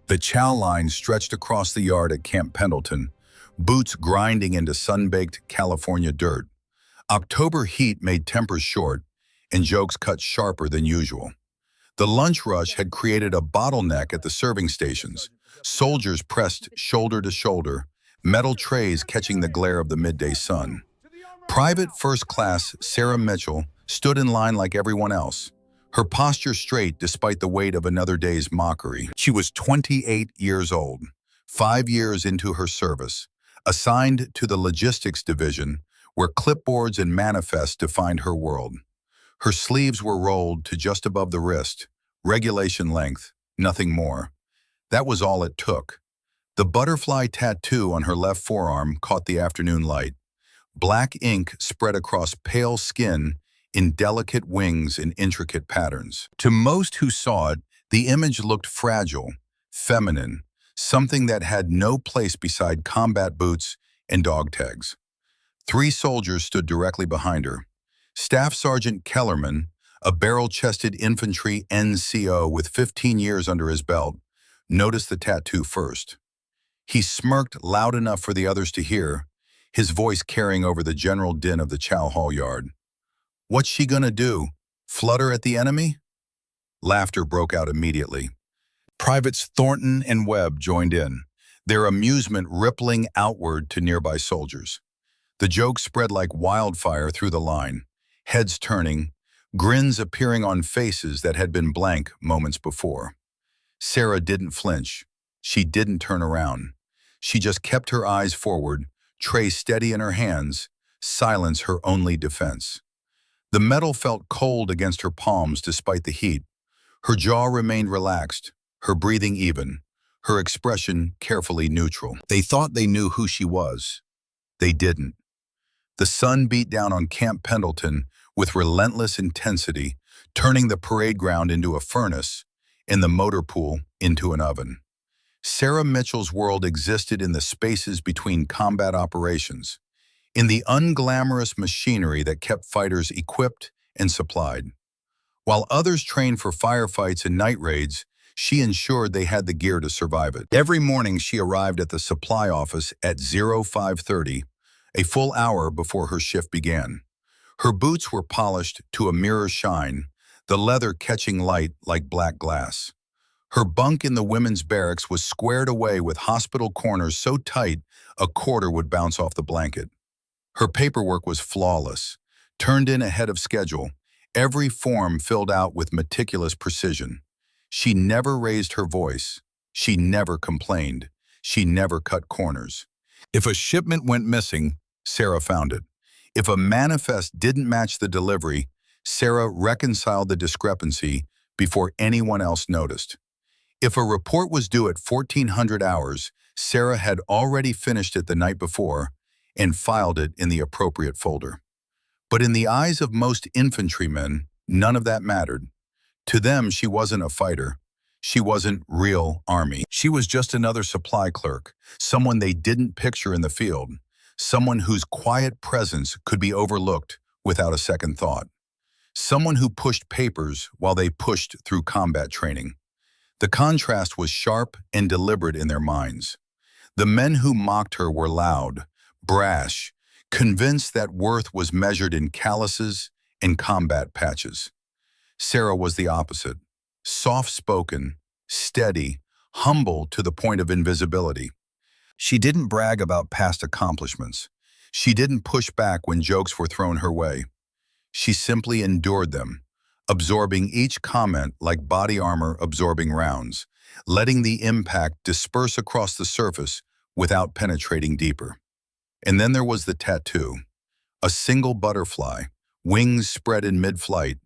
The chow line stretched across the yard at Camp Pendleton, boots grinding into sun-baked California dirt. October heat made tempers short, and jokes cut sharper than usual. The lunch rush had created a bottleneck at the serving stations. Soldiers pressed shoulder to shoulder, metal trays catching the glare of the midday sun. Private First Class Sarah Mitchell stood in line like everyone else, her posture straight despite the weight of another day's mockery. She was 28 years old, 5 years into her service, assigned to the logistics division where clipboards and manifests defined her world. Her sleeves were rolled to just above the wrist, regulation length, nothing more. That was all it took. The butterfly tattoo on her left forearm caught the afternoon light. Black ink spread across pale skin in delicate wings and intricate patterns. To most who saw it, the image looked fragile, feminine, something that had no place beside combat boots and dog tags. 3 soldiers stood directly behind her. Staff Sergeant Kellerman, a barrel-chested infantry NCO with 15 years under his belt, noticed the tattoo first. He smirked loud enough for the others to hear, his voice carrying over the general din of the chow hall yard. "What's she gonna do? Flutter at the enemy?" Laughter broke out immediately. Privates Thornton and Webb joined in, their amusement rippling outward to nearby soldiers. The joke spread like wildfire through the line, heads turning, grins appearing on faces that had been blank moments before. Sarah didn't flinch. She didn't turn around. She just kept her eyes forward, tray steady in her hands, silence her only defense. The metal felt cold against her palms despite the heat. Her jaw remained relaxed, her breathing even, her expression carefully neutral. They thought they knew who she was. They didn't. The sun beat down on Camp Pendleton with relentless intensity, turning the parade ground into a furnace and the motor pool into an oven. Sarah Mitchell's world existed in the spaces between combat operations, in the unglamorous machinery that kept fighters equipped and supplied. While others trained for firefights and night raids, she ensured they had the gear to survive it. Every morning she arrived at the supply office at 05:30, a full hour before her shift began. Her boots were polished to a mirror shine, the leather catching light like black glass. Her bunk in the women's barracks was squared away with hospital corners so tight a quarter would bounce off the blanket. Her paperwork was flawless, turned in ahead of schedule, every form filled out with meticulous precision. She never raised her voice. She never complained. She never cut corners. If a shipment went missing, Sarah found it. If a manifest didn't match the delivery, Sarah reconciled the discrepancy before anyone else noticed. If a report was due at 1400 hours, Sarah had already finished it the night before and filed it in the appropriate folder. But in the eyes of most infantrymen, none of that mattered. To them, she wasn't a fighter. She wasn't real army. She was just another supply clerk, someone they didn't picture in the field, someone whose quiet presence could be overlooked without a second thought, someone who pushed papers while they pushed through combat training. The contrast was sharp and deliberate in their minds. The men who mocked her were loud, brash, convinced that worth was measured in calluses and combat patches. Sarah was the opposite, soft-spoken, steady, humble to the point of invisibility. She didn't brag about past accomplishments. She didn't push back when jokes were thrown her way. She simply endured them, absorbing each comment like body armor absorbing rounds, letting the impact disperse across the surface without penetrating deeper. And then there was the tattoo, a single butterfly, wings spread in mid-flight,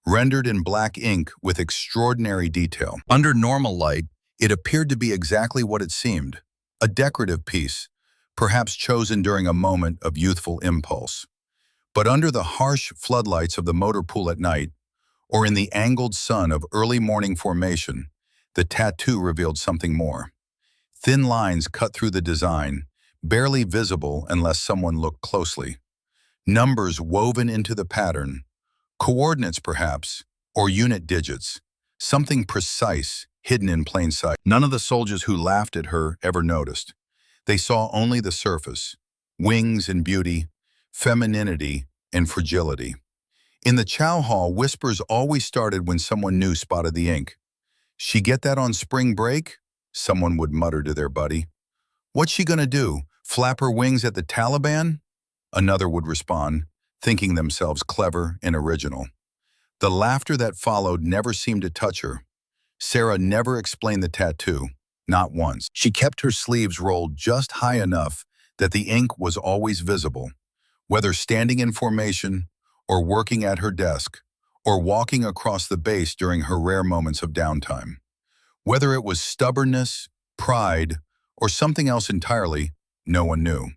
rendered in black ink with extraordinary detail. Under normal light, it appeared to be exactly what it seemed, a decorative piece, perhaps chosen during a moment of youthful impulse. But under the harsh floodlights of the motor pool at night, or in the angled sun of early morning formation, the tattoo revealed something more. Thin lines cut through the design, barely visible unless someone looked closely. Numbers woven into the pattern, coordinates perhaps, or unit digits, something precise, hidden in plain sight. None of the soldiers who laughed at her ever noticed. They saw only the surface, wings and beauty, femininity and fragility. In the chow hall, whispers always started when someone new spotted the ink. "She get that on spring break?" someone would mutter to their buddy. "What's she gonna do, flap her wings at the Taliban?" Another would respond, thinking themselves clever and original. The laughter that followed never seemed to touch her. Sarah never explained the tattoo, not once. She kept her sleeves rolled just high enough that the ink was always visible, whether standing in formation or working at her desk or walking across the base during her rare moments of downtime. Whether it was stubbornness, pride, or something else entirely, no one knew.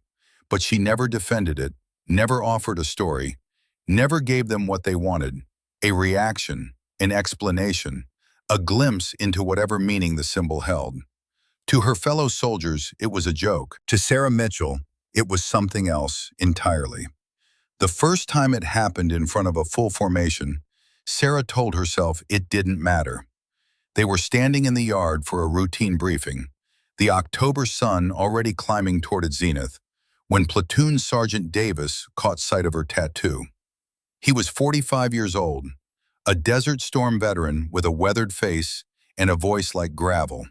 But she never defended it, never offered a story, never gave them what they wanted, a reaction, an explanation, a glimpse into whatever meaning the symbol held. To her fellow soldiers, it was a joke. To Sarah Mitchell, it was something else entirely. The first time it happened in front of a full formation, Sarah told herself it didn't matter. They were standing in the yard for a routine briefing, the October sun already climbing toward its zenith, when Platoon Sergeant Davis caught sight of her tattoo. He was 45 years old, a Desert Storm veteran with a weathered face and a voice like gravel,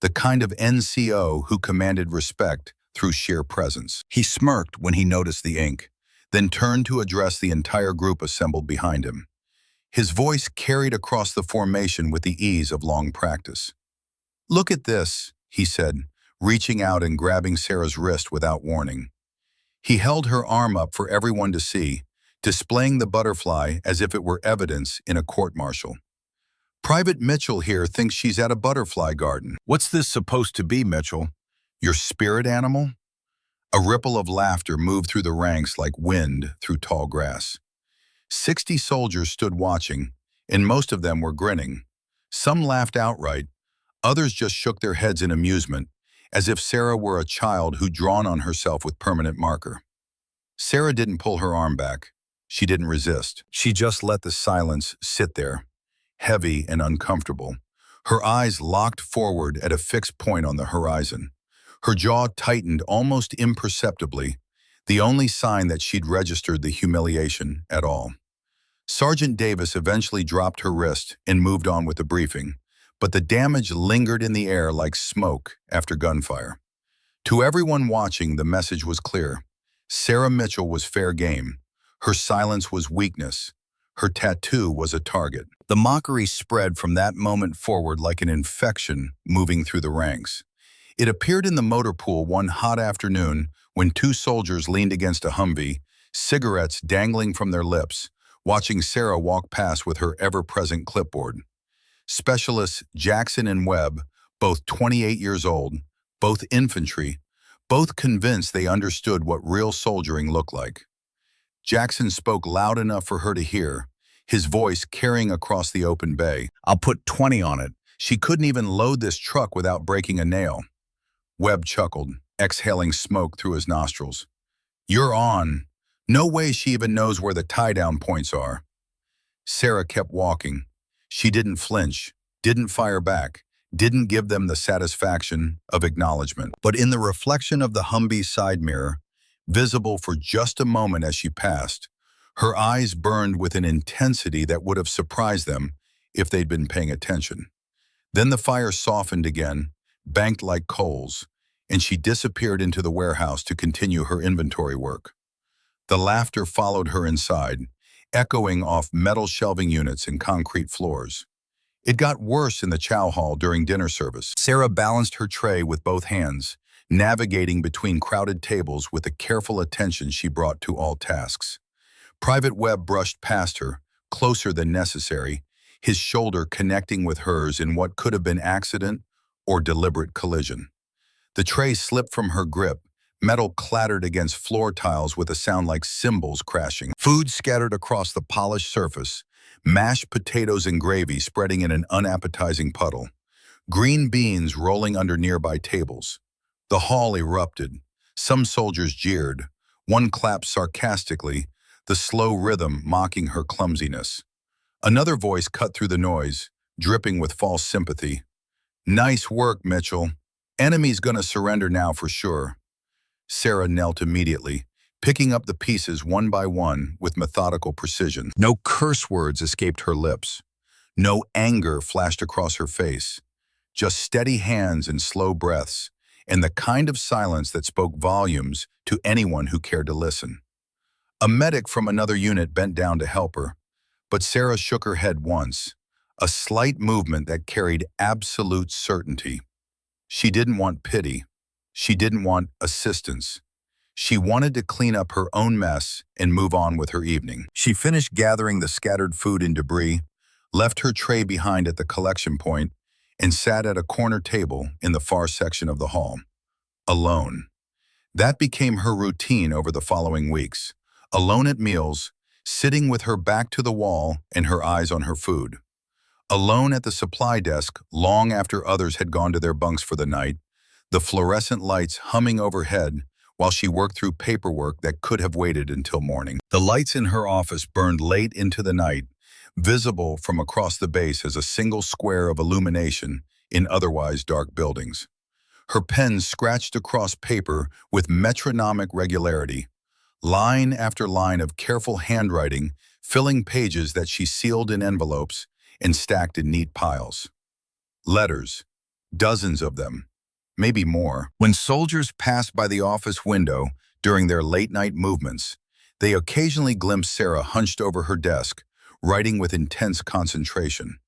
the kind of NCO who commanded respect through sheer presence. He smirked when he noticed the ink, then turned to address the entire group assembled behind him. His voice carried across the formation with the ease of long practice. "Look at this," he said, reaching out and grabbing Sarah's wrist without warning. He held her arm up for everyone to see, displaying the butterfly as if it were evidence in a court-martial. "Private Mitchell here thinks she's at a butterfly garden." "What's this supposed to be, Mitchell? Your spirit animal?" A ripple of laughter moved through the ranks like wind through tall grass. 60 soldiers stood watching, and most of them were grinning. Some laughed outright, others just shook their heads in amusement, as if Sarah were a child who'd drawn on herself with permanent marker. Sarah didn't pull her arm back. She didn't resist. She just let the silence sit there, heavy and uncomfortable, her eyes locked forward at a fixed point on the horizon. Her jaw tightened almost imperceptibly, the only sign that she'd registered the humiliation at all. Sergeant Davis eventually dropped her wrist and moved on with the briefing, but the damage lingered in the air like smoke after gunfire. To everyone watching, the message was clear. Sarah Mitchell was fair game. Her silence was weakness. Her tattoo was a target. The mockery spread from that moment forward like an infection moving through the ranks. It appeared in the motor pool one hot afternoon when two soldiers leaned against a Humvee, cigarettes dangling from their lips, watching Sarah walk past with her ever-present clipboard. Specialists Jackson and Webb, both 28 years old, both infantry, both convinced they understood what real soldiering looked like. Jackson spoke loud enough for her to hear, his voice carrying across the open bay. "I'll put 20 on it. She couldn't even load this truck without breaking a nail." Webb chuckled, exhaling smoke through his nostrils. "You're on. No way she even knows where the tie-down points are." Sarah kept walking. She didn't flinch, didn't fire back, didn't give them the satisfaction of acknowledgement. But in the reflection of the Humvee's side mirror, visible for just a moment as she passed, her eyes burned with an intensity that would have surprised them if they'd been paying attention. Then the fire softened again, banked like coals, and she disappeared into the warehouse to continue her inventory work. The laughter followed her inside, echoing off metal shelving units and concrete floors. It got worse in the chow hall during dinner service. Sarah balanced her tray with both hands, navigating between crowded tables with the careful attention she brought to all tasks. Private Webb brushed past her, closer than necessary, his shoulder connecting with hers in what could have been accident or deliberate collision. The tray slipped from her grip, metal clattered against floor tiles with a sound like cymbals crashing. Food scattered across the polished surface, mashed potatoes and gravy spreading in an unappetizing puddle, green beans rolling under nearby tables. The hall erupted. Some soldiers jeered. One clapped sarcastically, the slow rhythm mocking her clumsiness. Another voice cut through the noise, dripping with false sympathy. Nice work, Mitchell. Enemy's gonna surrender now for sure. Sarah knelt immediately, picking up the pieces one by one with methodical precision. No curse words escaped her lips. No anger flashed across her face. Just steady hands and slow breaths, and the kind of silence that spoke volumes to anyone who cared to listen. A medic from another unit bent down to help her, but Sarah shook her head once, a slight movement that carried absolute certainty. She didn't want pity. She didn't want assistance. She wanted to clean up her own mess and move on with her evening. She finished gathering the scattered food and debris, left her tray behind at the collection point, and sat at a corner table in the far section of the hall. Alone. That became her routine over the following weeks. Alone at meals, sitting with her back to the wall and her eyes on her food. Alone at the supply desk long after others had gone to their bunks for the night, the fluorescent lights humming overhead while she worked through paperwork that could have waited until morning. The lights in her office burned late into the night, visible from across the base as a single square of illumination in otherwise dark buildings. Her pen scratched across paper with metronomic regularity, line after line of careful handwriting filling pages that she sealed in envelopes and stacked in neat piles. Letters, dozens of them, maybe more. When soldiers passed by the office window during their late-night movements, they occasionally glimpsed Sarah hunched over her desk, writing with intense concentration.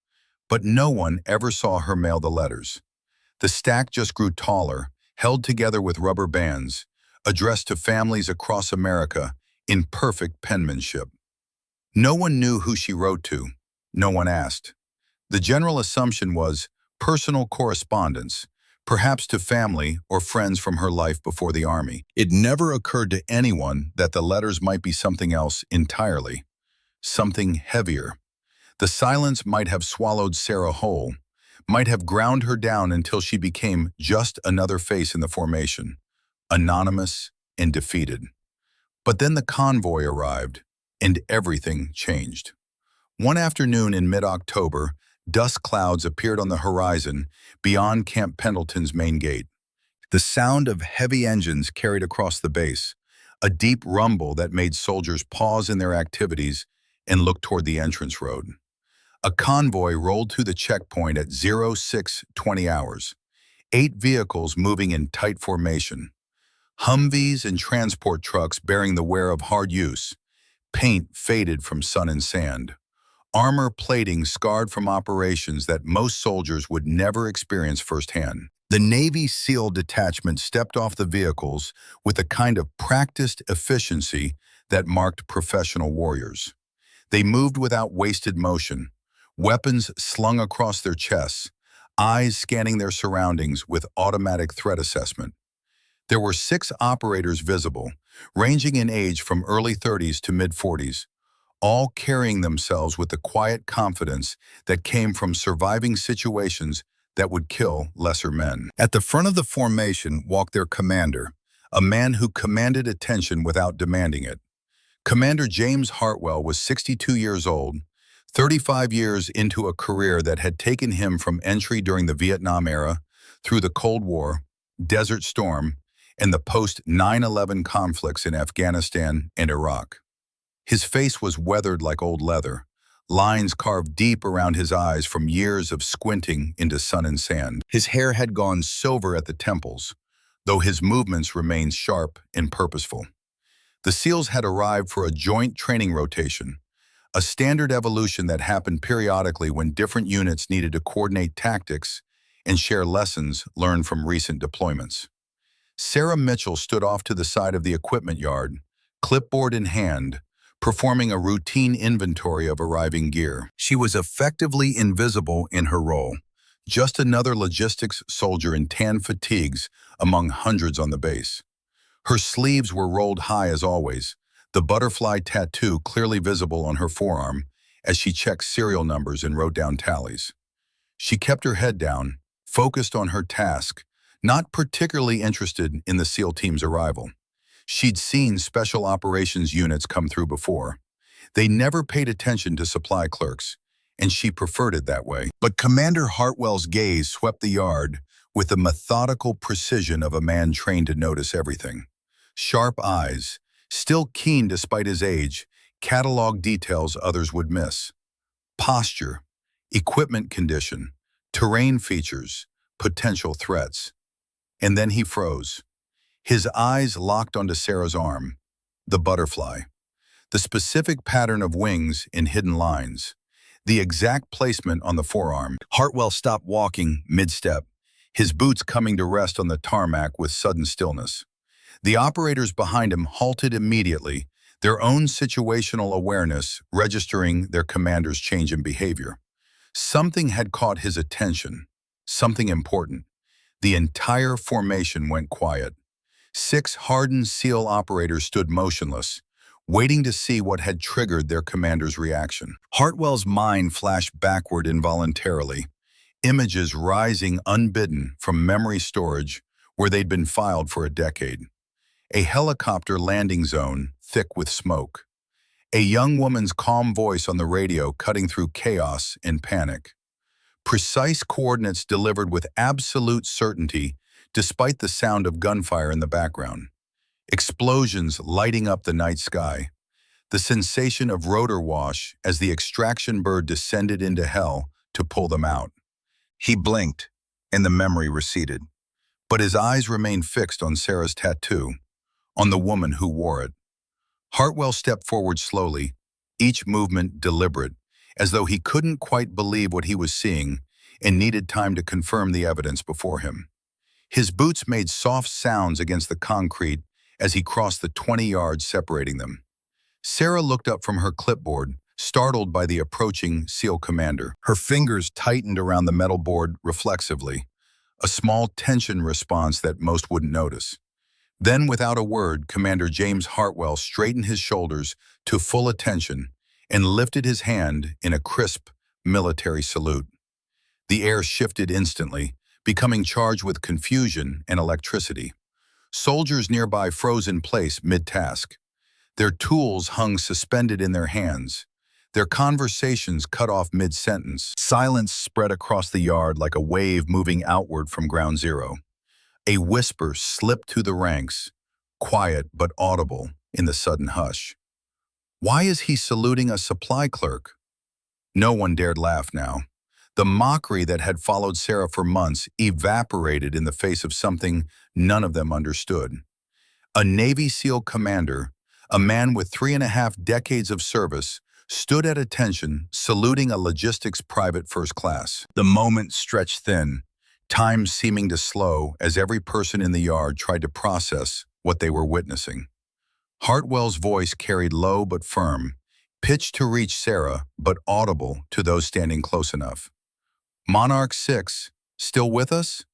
But no one ever saw her mail the letters. The stack just grew taller, held together with rubber bands, addressed to families across America in perfect penmanship. No one knew who she wrote to. No one asked. The general assumption was personal correspondence, perhaps to family or friends from her life before the army. It never occurred to anyone that the letters might be something else entirely, something heavier. The silence might have swallowed Sarah whole, might have ground her down until she became just another face in the formation, anonymous and defeated. But then the convoy arrived, and everything changed. One afternoon in mid-October, dust clouds appeared on the horizon beyond Camp Pendleton's main gate. The sound of heavy engines carried across the base, a deep rumble that made soldiers pause in their activities and look toward the entrance road. A convoy rolled through the checkpoint at 0620 hours, 8 vehicles moving in tight formation. Humvees and transport trucks bearing the wear of hard use, paint faded from sun and sand. Armor plating scarred from operations that most soldiers would never experience firsthand. The Navy SEAL detachment stepped off the vehicles with a kind of practiced efficiency that marked professional warriors. They moved without wasted motion, weapons slung across their chests, eyes scanning their surroundings with automatic threat assessment. There were 6 operators visible, ranging in age from early 30s to mid-40s, all carrying themselves with the quiet confidence that came from surviving situations that would kill lesser men. At the front of the formation walked their commander, a man who commanded attention without demanding it. Commander James Hartwell was 62 years old, 35 years into a career that had taken him from entry during the Vietnam era, through the Cold War, Desert Storm, and the post-9/11 conflicts in Afghanistan and Iraq. His face was weathered like old leather, lines carved deep around his eyes from years of squinting into sun and sand. His hair had gone silver at the temples, though his movements remained sharp and purposeful. The SEALs had arrived for a joint training rotation, a standard evolution that happened periodically when different units needed to coordinate tactics and share lessons learned from recent deployments. Sarah Mitchell stood off to the side of the equipment yard, clipboard in hand, performing a routine inventory of arriving gear. She was effectively invisible in her role, just another logistics soldier in tan fatigues among hundreds on the base. Her sleeves were rolled high as always, the butterfly tattoo clearly visible on her forearm as she checked serial numbers and wrote down tallies. She kept her head down, focused on her task, not particularly interested in the SEAL team's arrival. She'd seen special operations units come through before. They never paid attention to supply clerks, and she preferred it that way. But Commander Hartwell's gaze swept the yard with the methodical precision of a man trained to notice everything. Sharp eyes, still keen despite his age, cataloged details others would miss. Posture, equipment condition, terrain features, potential threats. And then he froze. His eyes locked onto Sarah's arm, the butterfly, the specific pattern of wings in hidden lines, the exact placement on the forearm. Hartwell stopped walking mid-step, his boots coming to rest on the tarmac with sudden stillness. The operators behind him halted immediately, their own situational awareness registering their commander's change in behavior. Something had caught his attention, something important. The entire formation went quiet. 6 hardened SEAL operators stood motionless, waiting to see what had triggered their commander's reaction. Hartwell's mind flashed backward involuntarily, images rising unbidden from memory storage where they'd been filed for a decade. A helicopter landing zone thick with smoke. A young woman's calm voice on the radio cutting through chaos and panic. Precise coordinates delivered with absolute certainty despite the sound of gunfire in the background. Explosions lighting up the night sky. The sensation of rotor wash as the extraction bird descended into hell to pull them out. He blinked, and the memory receded. But his eyes remained fixed on Sarah's tattoo, on the woman who wore it. Hartwell stepped forward slowly, each movement deliberate, as though he couldn't quite believe what he was seeing and needed time to confirm the evidence before him. His boots made soft sounds against the concrete as he crossed the 20 yards separating them. Sarah looked up from her clipboard, startled by the approaching SEAL commander. Her fingers tightened around the metal board reflexively, a small tension response that most wouldn't notice. Then, without a word, Commander James Hartwell straightened his shoulders to full attention and lifted his hand in a crisp military salute. The air shifted instantly, becoming charged with confusion and electricity. Soldiers nearby froze in place mid-task. Their tools hung suspended in their hands, their conversations cut off mid-sentence. Silence spread across the yard like a wave moving outward from ground zero. A whisper slipped through the ranks, quiet but audible in the sudden hush. Why is he saluting a supply clerk? No one dared laugh now. The mockery that had followed Sarah for months evaporated in the face of something none of them understood. A Navy SEAL commander, a man with 3.5 decades of service, stood at attention, saluting a logistics private first class. The moment stretched thin, time seeming to slow as every person in the yard tried to process what they were witnessing. Hartwell's voice carried low but firm, pitched to reach Sarah but audible to those standing close enough. "Monarch 6, still with us?"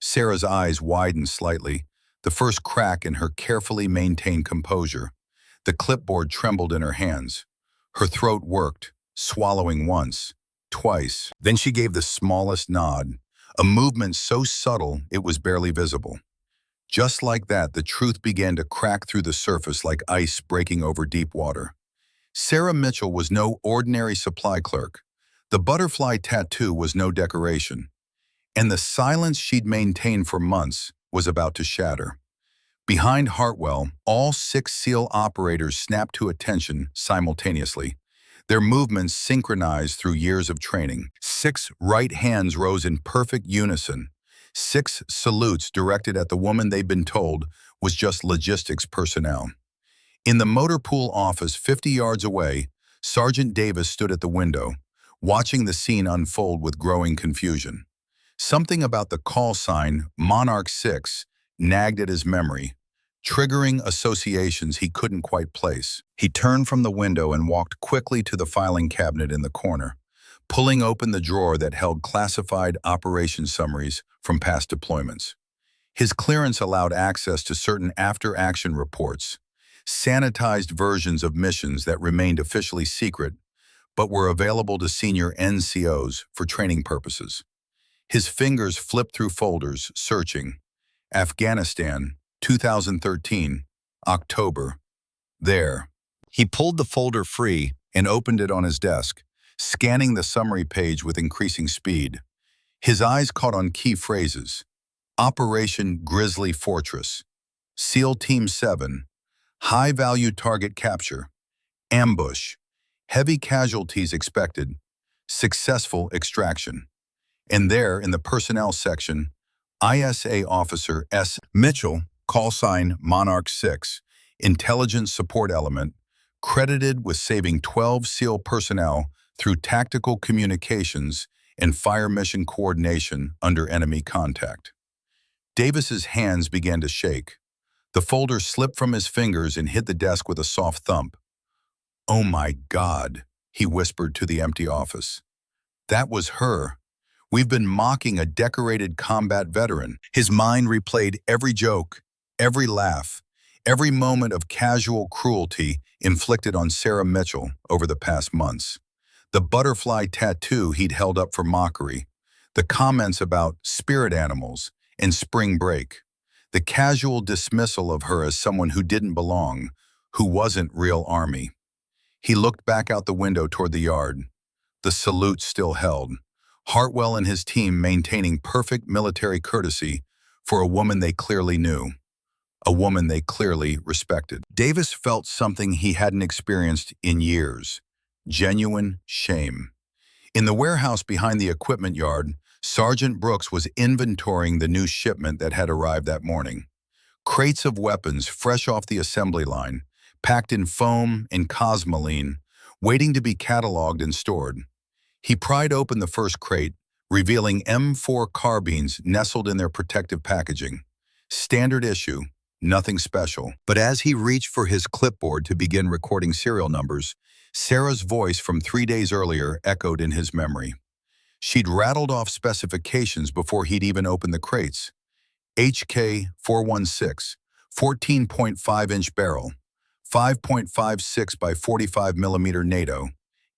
Sarah's eyes widened slightly, the first crack in her carefully maintained composure. The clipboard trembled in her hands. Her throat worked, swallowing once, twice. Then she gave the smallest nod, a movement so subtle it was barely visible. Just like that, the truth began to crack through the surface like ice breaking over deep water. Sarah Mitchell was no ordinary supply clerk. The butterfly tattoo was no decoration. And the silence she'd maintained for months was about to shatter. Behind Hartwell, all 6 SEAL operators snapped to attention simultaneously, their movements synchronized through years of training. 6 right hands rose in perfect unison, 6 salutes directed at the woman they'd been told was just logistics personnel. In the motor pool office 50 yards away, Sergeant Davis stood at the window, watching the scene unfold with growing confusion. Something about the call sign, Monarch 6, nagged at his memory, triggering associations he couldn't quite place. He turned from the window and walked quickly to the filing cabinet in the corner, pulling open the drawer that held classified operation summaries from past deployments. His clearance allowed access to certain after-action reports, sanitized versions of missions that remained officially secret, but were available to senior NCOs for training purposes. His fingers flipped through folders, searching. Afghanistan, 2013, October. There. He pulled the folder free and opened it on his desk, scanning the summary page with increasing speed. His eyes caught on key phrases: Operation Grizzly Fortress, SEAL Team 7, high-value target capture, ambush, heavy casualties expected, successful extraction. And there, in the personnel section, ISA Officer S. Mitchell, call sign Monarch 6, intelligence support element, credited with saving 12 SEAL personnel through tactical communications and fire mission coordination under enemy contact. Davis's hands began to shake. The folder slipped from his fingers and hit the desk with a soft thump. "Oh my God," he whispered to the empty office. "That was her. We've been mocking a decorated combat veteran." His mind replayed every joke, every laugh, every moment of casual cruelty inflicted on Sarah Mitchell over the past months. The butterfly tattoo he'd held up for mockery, the comments about spirit animals and spring break, the casual dismissal of her as someone who didn't belong, who wasn't real Army. He looked back out the window toward the yard. The salute still held. Hartwell and his team maintaining perfect military courtesy for a woman they clearly knew, a woman they clearly respected. Davis felt something he hadn't experienced in years: genuine shame. In the warehouse behind the equipment yard, Sergeant Brooks was inventorying the new shipment that had arrived that morning. Crates of weapons fresh off the assembly line, packed in foam and cosmoline, waiting to be cataloged and stored. He pried open the first crate, revealing M4 carbines nestled in their protective packaging. Standard issue, nothing special. But as he reached for his clipboard to begin recording serial numbers, Sarah's voice from 3 days earlier echoed in his memory. She'd rattled off specifications before he'd even opened the crates. HK 416, 14.5-inch barrel, 5.56 by 45 millimeter NATO,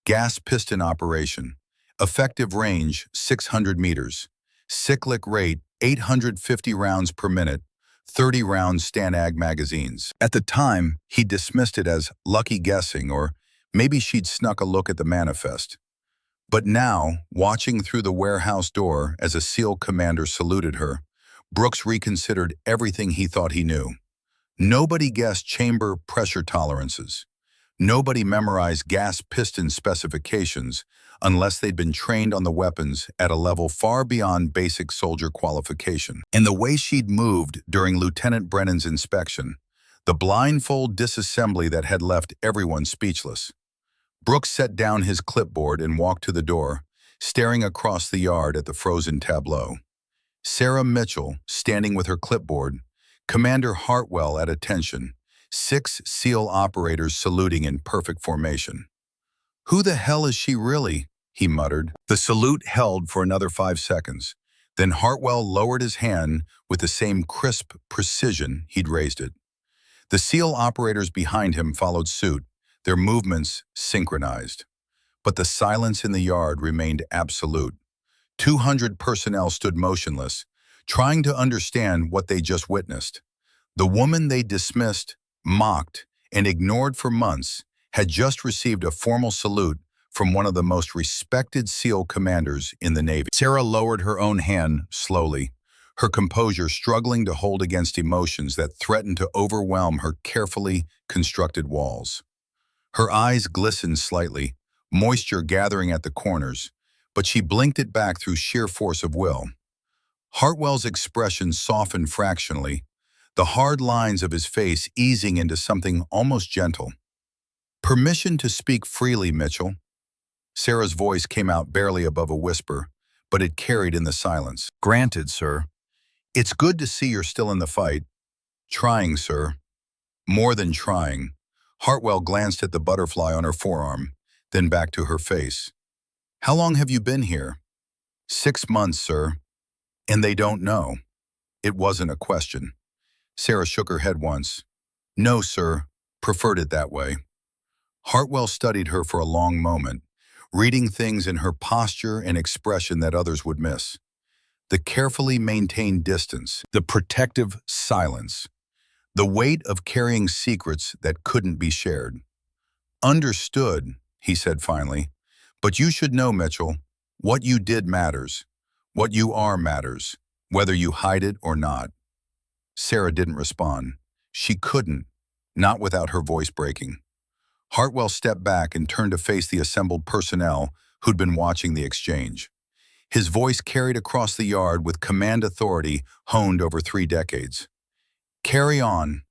gas piston operation, effective range 600 meters, cyclic rate 850 rounds per minute, 30 round Stanag magazines. At the time, he dismissed it as lucky guessing, or maybe she'd snuck a look at the manifest. But now, watching through the warehouse door as a SEAL commander saluted her, Brooks reconsidered everything he thought he knew. Nobody guessed chamber pressure tolerances. Nobody memorized gas piston specifications unless they'd been trained on the weapons at a level far beyond basic soldier qualification. And the way she'd moved during Lieutenant Brennan's inspection, the blindfold disassembly that had left everyone speechless. Brooks set down his clipboard and walked to the door, staring across the yard at the frozen tableau. Sarah Mitchell, standing with her clipboard, Commander Hartwell at attention, 6 SEAL operators saluting in perfect formation. "Who the hell is she really?" he muttered. The salute held for another 5 seconds. Then Hartwell lowered his hand with the same crisp precision he'd raised it. The SEAL operators behind him followed suit, their movements synchronized. But the silence in the yard remained absolute. 200 personnel stood motionless, trying to understand what they just witnessed. The woman they dismissed, mocked, and ignored for months had just received a formal salute from one of the most respected SEAL commanders in the Navy. Sarah lowered her own hand slowly, her composure struggling to hold against emotions that threatened to overwhelm her carefully constructed walls. Her eyes glistened slightly, moisture gathering at the corners, but she blinked it back through sheer force of will. Hartwell's expression softened fractionally, the hard lines of his face easing into something almost gentle. "Permission to speak freely, Mitchell." Sarah's voice came out barely above a whisper, but it carried in the silence. "Granted, sir. It's good to see you're still in the fight." "Trying, sir." "More than trying." Hartwell glanced at the butterfly on her forearm, then back to her face. "How long have you been here?" 6 months, sir." "And they don't know?" It wasn't a question. Sarah shook her head once. "No, sir. Preferred it that way." Hartwell studied her for a long moment, reading things in her posture and expression that others would miss. The carefully maintained distance, the protective silence, the weight of carrying secrets that couldn't be shared. "Understood," he said finally, But you should know, Mitchell, what you did matters. What you are matters, whether you hide it or not. Sarah didn't respond. She couldn't, not without her voice breaking. Hartwell stepped back and turned to face the assembled personnel who'd been watching the exchange. His voice carried across the yard with command authority honed over 3 decades. Carry on.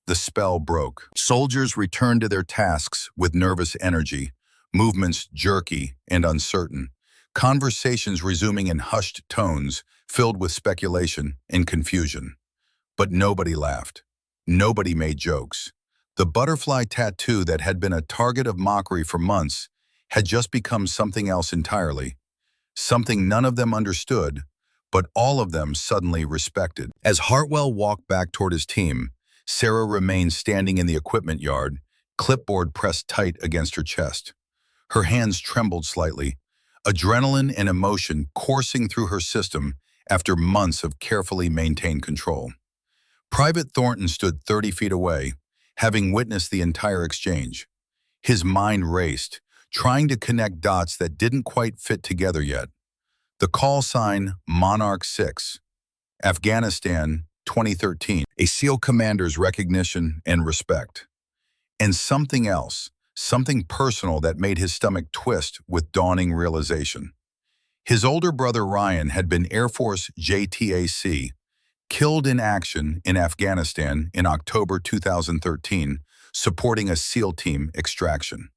The spell broke. Soldiers returned to their tasks with nervous energy, movements jerky and uncertain, conversations resuming in hushed tones filled with speculation and confusion. But nobody laughed. Nobody made jokes. The butterfly tattoo that had been a target of mockery for months had just become something else entirely, something none of them understood, but all of them suddenly respected. As Hartwell walked back toward his team, Sarah remained standing in the equipment yard, clipboard pressed tight against her chest. Her hands trembled slightly, adrenaline and emotion coursing through her system after months of carefully maintained control. Private Thornton stood 30 feet away, having witnessed the entire exchange. His mind raced, trying to connect dots that didn't quite fit together yet. The call sign Monarch 6, Afghanistan, 2013, a SEAL commander's recognition and respect. And something else, something personal that made his stomach twist with dawning realization. His older brother Ryan had been Air Force JTAC, killed in action in Afghanistan in October 2013, supporting a SEAL team extraction.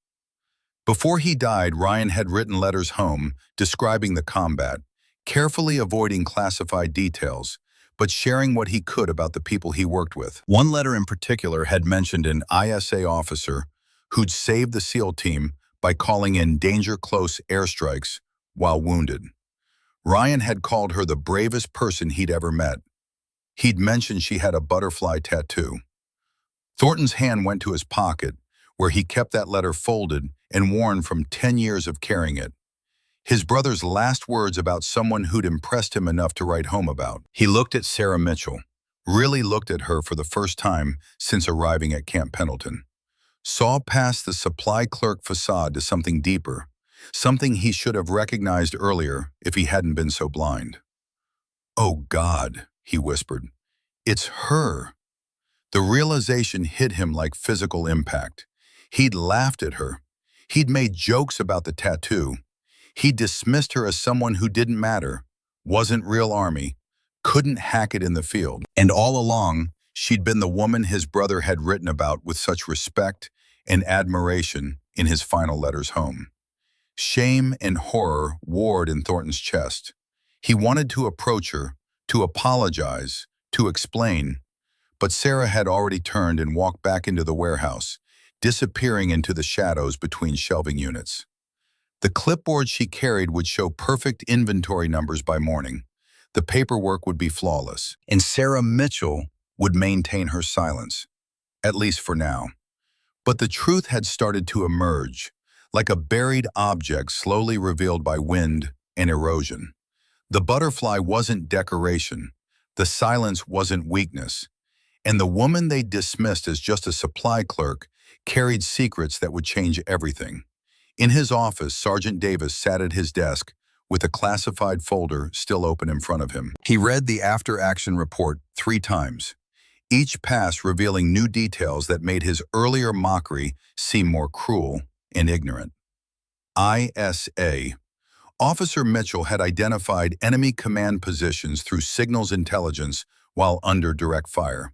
Before he died, Ryan had written letters home describing the combat, carefully avoiding classified details, but sharing what he could about the people he worked with. One letter in particular had mentioned an ISA officer who'd saved the SEAL team by calling in danger-close airstrikes while wounded. Ryan had called her the bravest person he'd ever met. He'd mentioned she had a butterfly tattoo. Thornton's hand went to his pocket, where he kept that letter folded and worn from 10 years of carrying it. His brother's last words about someone who'd impressed him enough to write home about. He looked at Sarah Mitchell, really looked at her for the first time since arriving at Camp Pendleton. Saw past the supply clerk facade to something deeper, something he should have recognized earlier if he hadn't been so blind. "Oh God," he whispered, "it's her." The realization hit him like physical impact. He'd laughed at her. He'd made jokes about the tattoo. He dismissed her as someone who didn't matter, wasn't real Army, couldn't hack it in the field. And all along, she'd been the woman his brother had written about with such respect and admiration in his final letters home. Shame and horror warred in Thornton's chest. He wanted to approach her, to apologize, to explain, but Sarah had already turned and walked back into the warehouse, disappearing into the shadows between shelving units. The clipboard she carried would show perfect inventory numbers by morning. The paperwork would be flawless, and Sarah Mitchell would maintain her silence, at least for now. But the truth had started to emerge, like a buried object slowly revealed by wind and erosion. The butterfly wasn't decoration, the silence wasn't weakness, and the woman they dismissed as just a supply clerk carried secrets that would change everything. In his office, Sergeant Davis sat at his desk with a classified folder still open in front of him. He read the after-action report 3 times, each pass revealing new details that made his earlier mockery seem more cruel and ignorant. ISA. Officer Mitchell had identified enemy command positions through signals intelligence while under direct fire.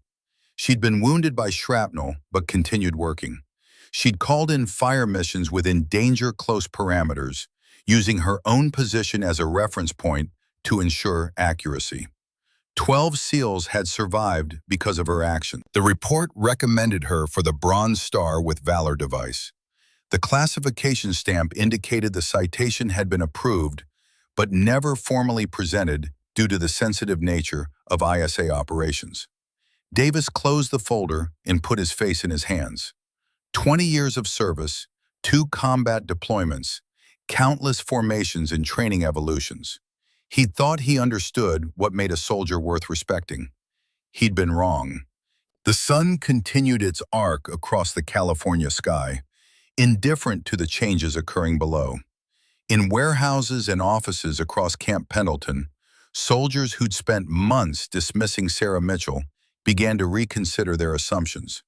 She'd been wounded by shrapnel, but continued working. She'd called in fire missions within danger-close parameters, using her own position as a reference point to ensure accuracy. 12 SEALs had survived because of her action. The report recommended her for the Bronze Star with Valor device. The classification stamp indicated the citation had been approved, but never formally presented due to the sensitive nature of ISA operations. Davis closed the folder and put his face in his hands. 20 years of service, 2 combat deployments, countless formations and training evolutions. He'd thought he understood what made a soldier worth respecting. He'd been wrong. The sun continued its arc across the California sky, indifferent to the changes occurring below. In warehouses and offices across Camp Pendleton, soldiers who'd spent months dismissing Sarah Mitchell began to reconsider their assumptions.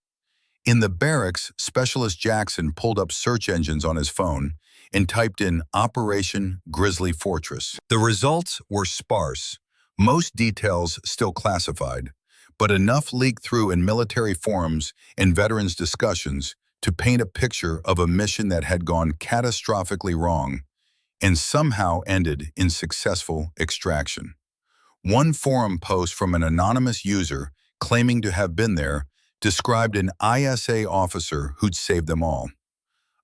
In the barracks, Specialist Jackson pulled up search engines on his phone and typed in Operation Grizzly Fortress. The results were sparse, most details still classified, but enough leaked through in military forums and veterans' discussions to paint a picture of a mission that had gone catastrophically wrong and somehow ended in successful extraction. One forum post from an anonymous user claiming to have been there described an ISA officer who'd saved them all.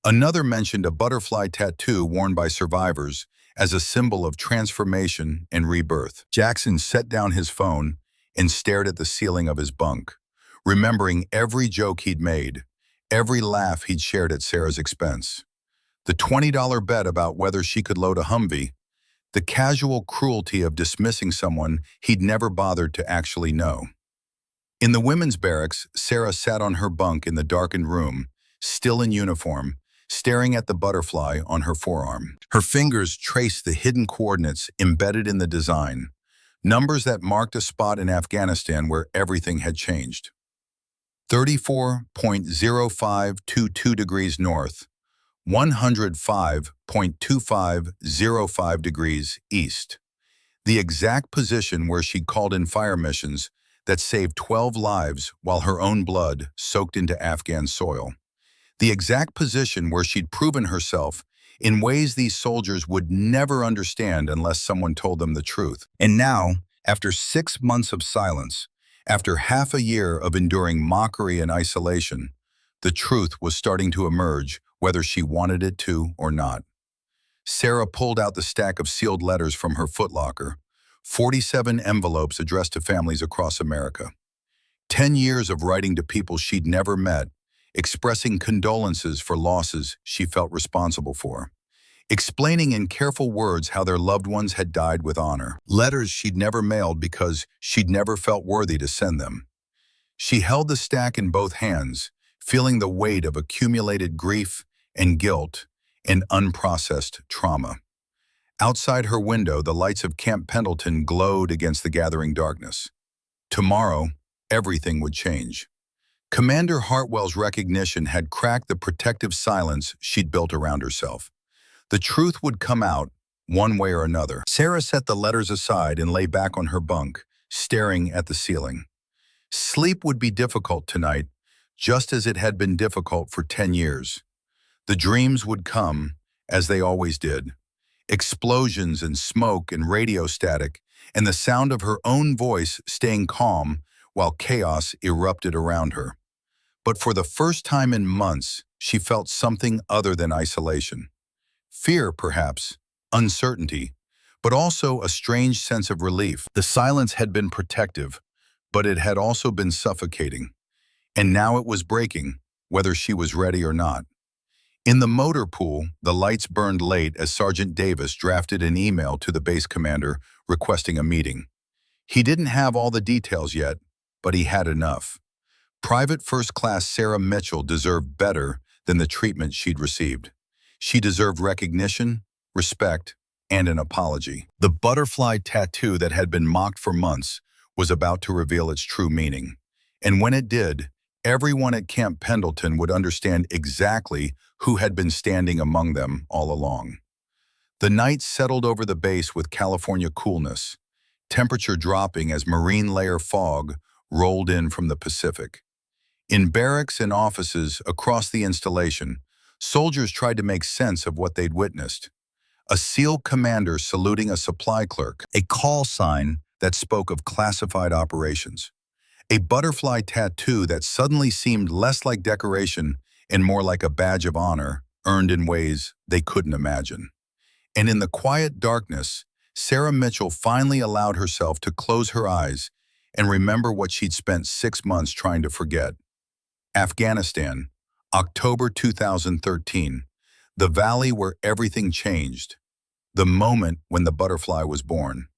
Another mentioned a butterfly tattoo worn by survivors as a symbol of transformation and rebirth. Jackson set down his phone and stared at the ceiling of his bunk, remembering every joke he'd made, every laugh he'd shared at Sarah's expense. The $20 bet about whether she could load a Humvee, the casual cruelty of dismissing someone he'd never bothered to actually know. In the women's barracks, Sarah sat on her bunk in the darkened room, still in uniform, staring at the butterfly on her forearm. Her fingers traced the hidden coordinates embedded in the design, numbers that marked a spot in Afghanistan where everything had changed. 34.0522 degrees north, 105.2505 degrees east. The exact position where she'd called in fire missions that saved 12 lives while her own blood soaked into Afghan soil. The exact position where she'd proven herself in ways these soldiers would never understand unless someone told them the truth. And now, after 6 months of silence, after half a year of enduring mockery and isolation, the truth was starting to emerge, whether she wanted it to or not. Sarah pulled out the stack of sealed letters from her footlocker, 47 envelopes addressed to families across America. 10 years of writing to people she'd never met, expressing condolences for losses she felt responsible for, explaining in careful words how their loved ones had died with honor. Letters she'd never mailed because she'd never felt worthy to send them. She held the stack in both hands, feeling the weight of accumulated grief and guilt and unprocessed trauma. Outside her window, the lights of Camp Pendleton glowed against the gathering darkness. Tomorrow, everything would change. Commander Hartwell's recognition had cracked the protective silence she'd built around herself. The truth would come out, one way or another. Sarah set the letters aside and lay back on her bunk, staring at the ceiling. Sleep would be difficult tonight, just as it had been difficult for 10 years. The dreams would come, as they always did. Explosions and smoke and radio static, and the sound of her own voice staying calm while chaos erupted around her. But for the first time in months, she felt something other than isolation. Fear, perhaps, uncertainty, but also a strange sense of relief. The silence had been protective, but it had also been suffocating. And now it was breaking, whether she was ready or not. In the motor pool, the lights burned late as Sergeant Davis drafted an email to the base commander requesting a meeting. He didn't have all the details yet, but he had enough. Private First Class Sarah Mitchell deserved better than the treatment she'd received. She deserved recognition, respect, and an apology. The butterfly tattoo that had been mocked for months was about to reveal its true meaning. And when it did, everyone at Camp Pendleton would understand exactly who had been standing among them all along. The night settled over the base with California coolness, temperature dropping as marine layer fog rolled in from the Pacific. In barracks and offices across the installation, soldiers tried to make sense of what they'd witnessed. A SEAL commander saluting a supply clerk, a call sign that spoke of classified operations, a butterfly tattoo that suddenly seemed less like decoration and more like a badge of honor earned in ways they couldn't imagine. And in the quiet darkness, Sarah Mitchell finally allowed herself to close her eyes and remember what she'd spent 6 months trying to forget. Afghanistan, October 2013, the valley where everything changed, the moment when the butterfly was born.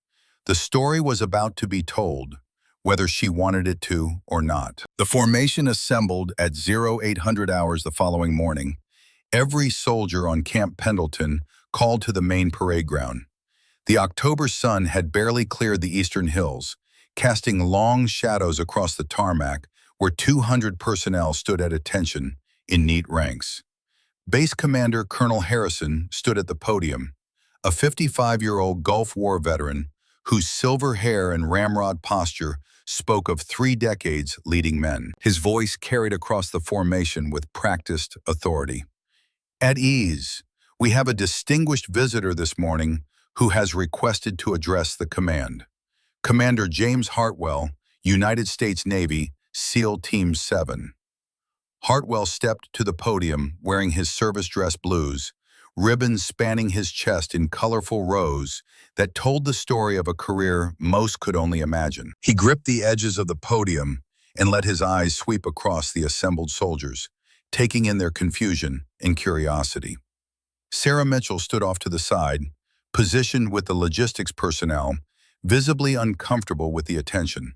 The story was about to be told, whether she wanted it to or not. The formation assembled at 0800 hours the following morning. Every soldier on Camp Pendleton called to the main parade ground. The October sun had barely cleared the eastern hills, casting long shadows across the tarmac where 200 personnel stood at attention in neat ranks. Base Commander Colonel Harrison stood at the podium, a 55-year-old Gulf War veteran whose silver hair and ramrod posture spoke of 3 decades leading men. His voice carried across the formation with practiced authority. At ease, we have a distinguished visitor this morning who has requested to address the command. Commander James Hartwell, United States Navy, SEAL Team 7. Hartwell stepped to the podium wearing his service dress blues, ribbons spanning his chest in colorful rows that told the story of a career most could only imagine. He gripped the edges of the podium and let his eyes sweep across the assembled soldiers, taking in their confusion and curiosity. Sarah Mitchell stood off to the side, positioned with the logistics personnel, visibly uncomfortable with the attention.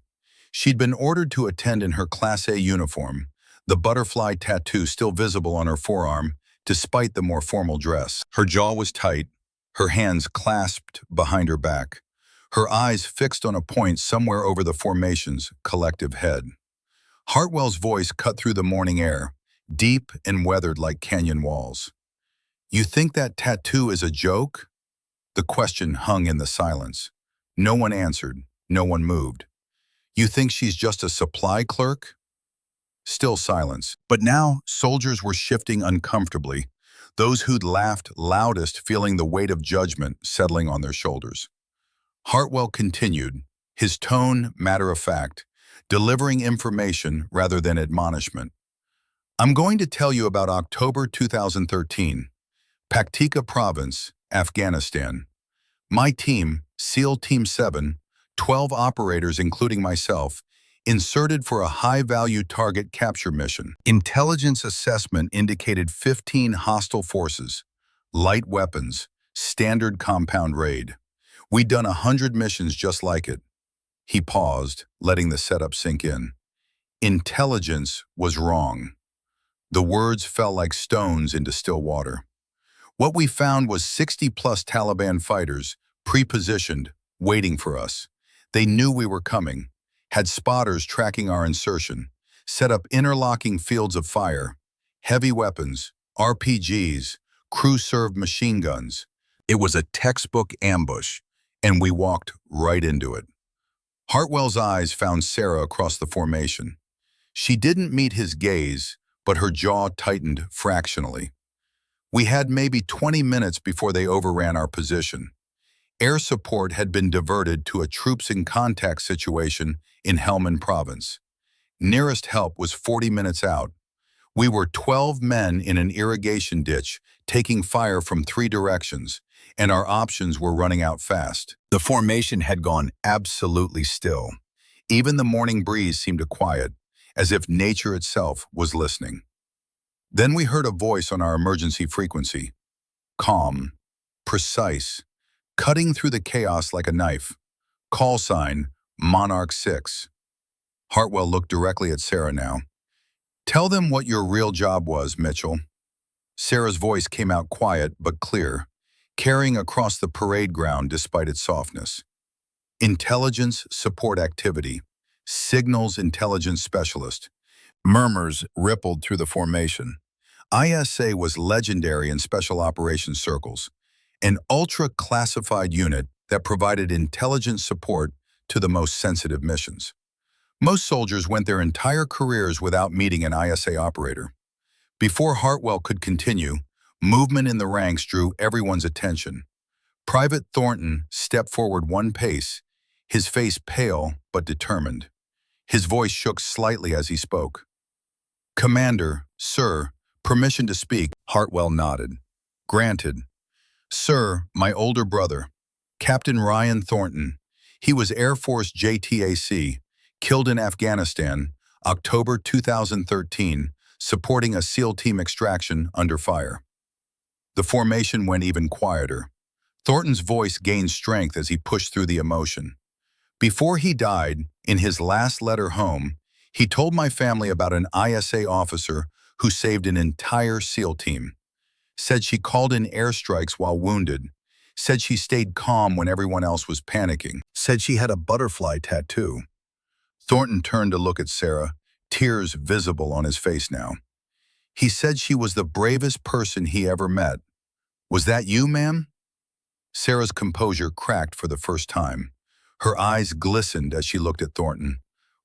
She'd been ordered to attend in her Class A uniform, the butterfly tattoo still visible on her forearm, despite the more formal dress. Her jaw was tight, her hands clasped behind her back, her eyes fixed on a point somewhere over the formation's collective head. Hartwell's voice cut through the morning air, deep and weathered like canyon walls. "You think that tattoo is a joke?" The question hung in the silence. No one answered, no one moved. "You think she's just a supply clerk?" Still silence. But now, soldiers were shifting uncomfortably, those who'd laughed loudest feeling the weight of judgment settling on their shoulders. Hartwell continued, his tone matter-of-fact, delivering information rather than admonishment. "I'm going to tell you about October 2013, Paktika Province, Afghanistan. My team, SEAL Team 7, 12 operators including myself, inserted for a high-value target capture mission. Intelligence assessment indicated 15 hostile forces, light weapons, standard compound raid. We'd done 100 missions just like it." He paused, letting the setup sink in. Intelligence was wrong. The words fell like stones into still water. What we found was 60-plus Taliban fighters, pre-positioned, waiting for us. They knew we were coming, had spotters tracking our insertion, set up interlocking fields of fire, heavy weapons, RPGs, crew-served machine guns. It was a textbook ambush, and we walked right into it. Hartwell's eyes found Sarah across the formation. She didn't meet his gaze, but her jaw tightened fractionally. We had maybe 20 minutes before they overran our position. Air support had been diverted to a troops in contact situation in Helmand Province. Nearest help was 40 minutes out. We were 12 men in an irrigation ditch taking fire from 3 directions, and our options were running out fast. The formation had gone absolutely still. Even the morning breeze seemed to quiet, as if nature itself was listening. Then we heard a voice on our emergency frequency. Calm, precise, cutting through the chaos like a knife. Call sign, Monarch 6. Hartwell looked directly at Sarah now. "Tell them what your real job was, Mitchell." Sarah's voice came out quiet but clear, carrying across the parade ground despite its softness. "Intelligence support activity. Signals intelligence specialist." Murmurs rippled through the formation. ISA was legendary in special operations circles, an ultra-classified unit that provided intelligence support to the most sensitive missions. Most soldiers went their entire careers without meeting an ISA operator. Before Hartwell could continue, movement in the ranks drew everyone's attention. Private Thornton stepped forward 1 pace, his face pale but determined. His voice shook slightly as he spoke. "Commander, sir, permission to speak." Hartwell nodded. "Granted. Sir, my older brother, Captain Ryan Thornton. He was Air Force JTAC, killed in Afghanistan, October 2013, supporting a SEAL team extraction under fire." The formation went even quieter. Thornton's voice gained strength as he pushed through the emotion. "Before he died, in his last letter home, he told my family about an ISA officer who saved an entire SEAL team. said she called in airstrikes while wounded, said she stayed calm when everyone else was panicking, said she had a butterfly tattoo. Thornton turned to look at Sarah, tears visible on his face now. He said she was the bravest person he ever met. Was that you, ma'am? Sarah's composure cracked for the first time. Her eyes glistened as she looked at Thornton,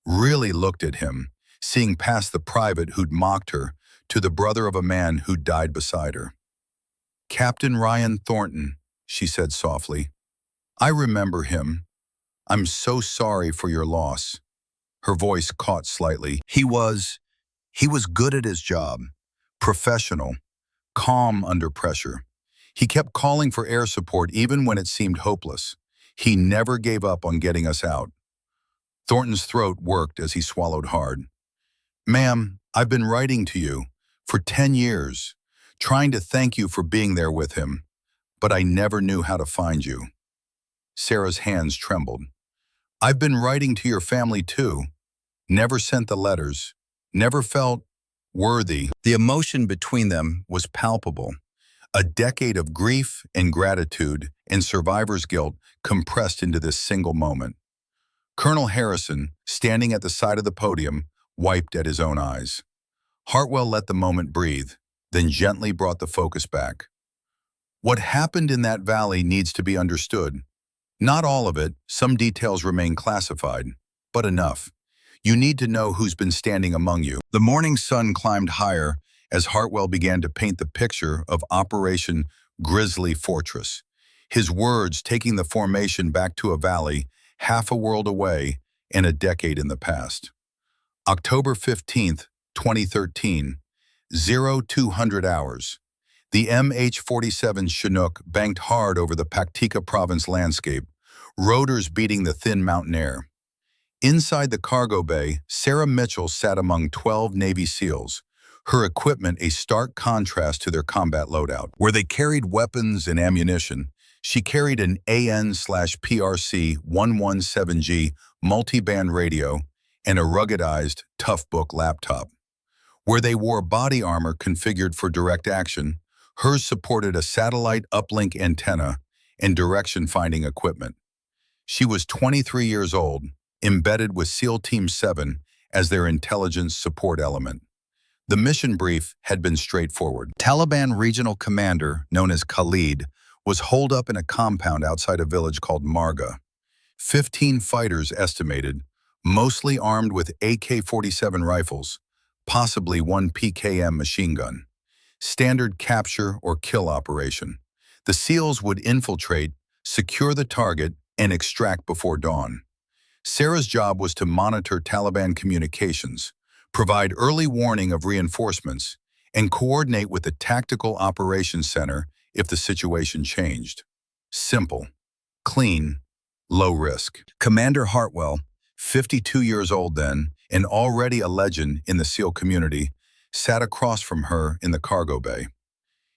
really looked at him, seeing past the private who'd mocked her to the brother of a man who'd died beside her. Captain Ryan Thornton, she said softly. I remember him. I'm so sorry for your loss. Her voice caught slightly. He was good at his job, professional, calm under pressure. He kept calling for air support even when it seemed hopeless. He never gave up on getting us out. Thornton's throat worked as he swallowed hard. Ma'am, I've been writing to you for 10 years, trying to thank you for being there with him, but I never knew how to find you. Sarah's hands trembled. I've been writing to your family too. Never sent the letters, never felt worthy. The emotion between them was palpable. A decade of grief and gratitude and survivor's guilt compressed into this single moment. Colonel Harrison, standing at the side of the podium, wiped at his own eyes. Hartwell let the moment breathe, then gently brought the focus back. What happened in that valley needs to be understood. Not all of it, some details remain classified, but enough. You need to know who's been standing among you. The morning sun climbed higher as Hartwell began to paint the picture of Operation Grizzly Fortress, his words taking the formation back to a valley half a world away and a decade in the past. October 15th, 2013, 0200 hours. The MH-47 Chinook banked hard over the Paktika province landscape, rotors beating the thin mountain air. Inside the cargo bay, Sarah Mitchell sat among 12 Navy SEALs, her equipment a stark contrast to their combat loadout. Where they carried weapons and ammunition, she carried an AN/PRC-117G multi-band radio and a ruggedized Toughbook laptop. Where they wore body armor configured for direct action, hers supported a satellite uplink antenna and direction-finding equipment. She was 23 years old, embedded with SEAL Team 7 as their intelligence support element. The mission brief had been straightforward. Taliban regional commander, known as Khalid, was holed up in a compound outside a village called Marga. 15 fighters estimated, mostly armed with AK-47 rifles, possibly one PKM machine gun. Standard capture or kill operation. The SEALs would infiltrate, secure the target, and extract before dawn. Sarah's job was to monitor Taliban communications, provide early warning of reinforcements, and coordinate with the Tactical Operations Center if the situation changed. Simple, clean, low risk. Commander Hartwell, 52 years old then, and already a legend in the SEAL community, sat across from her in the cargo bay.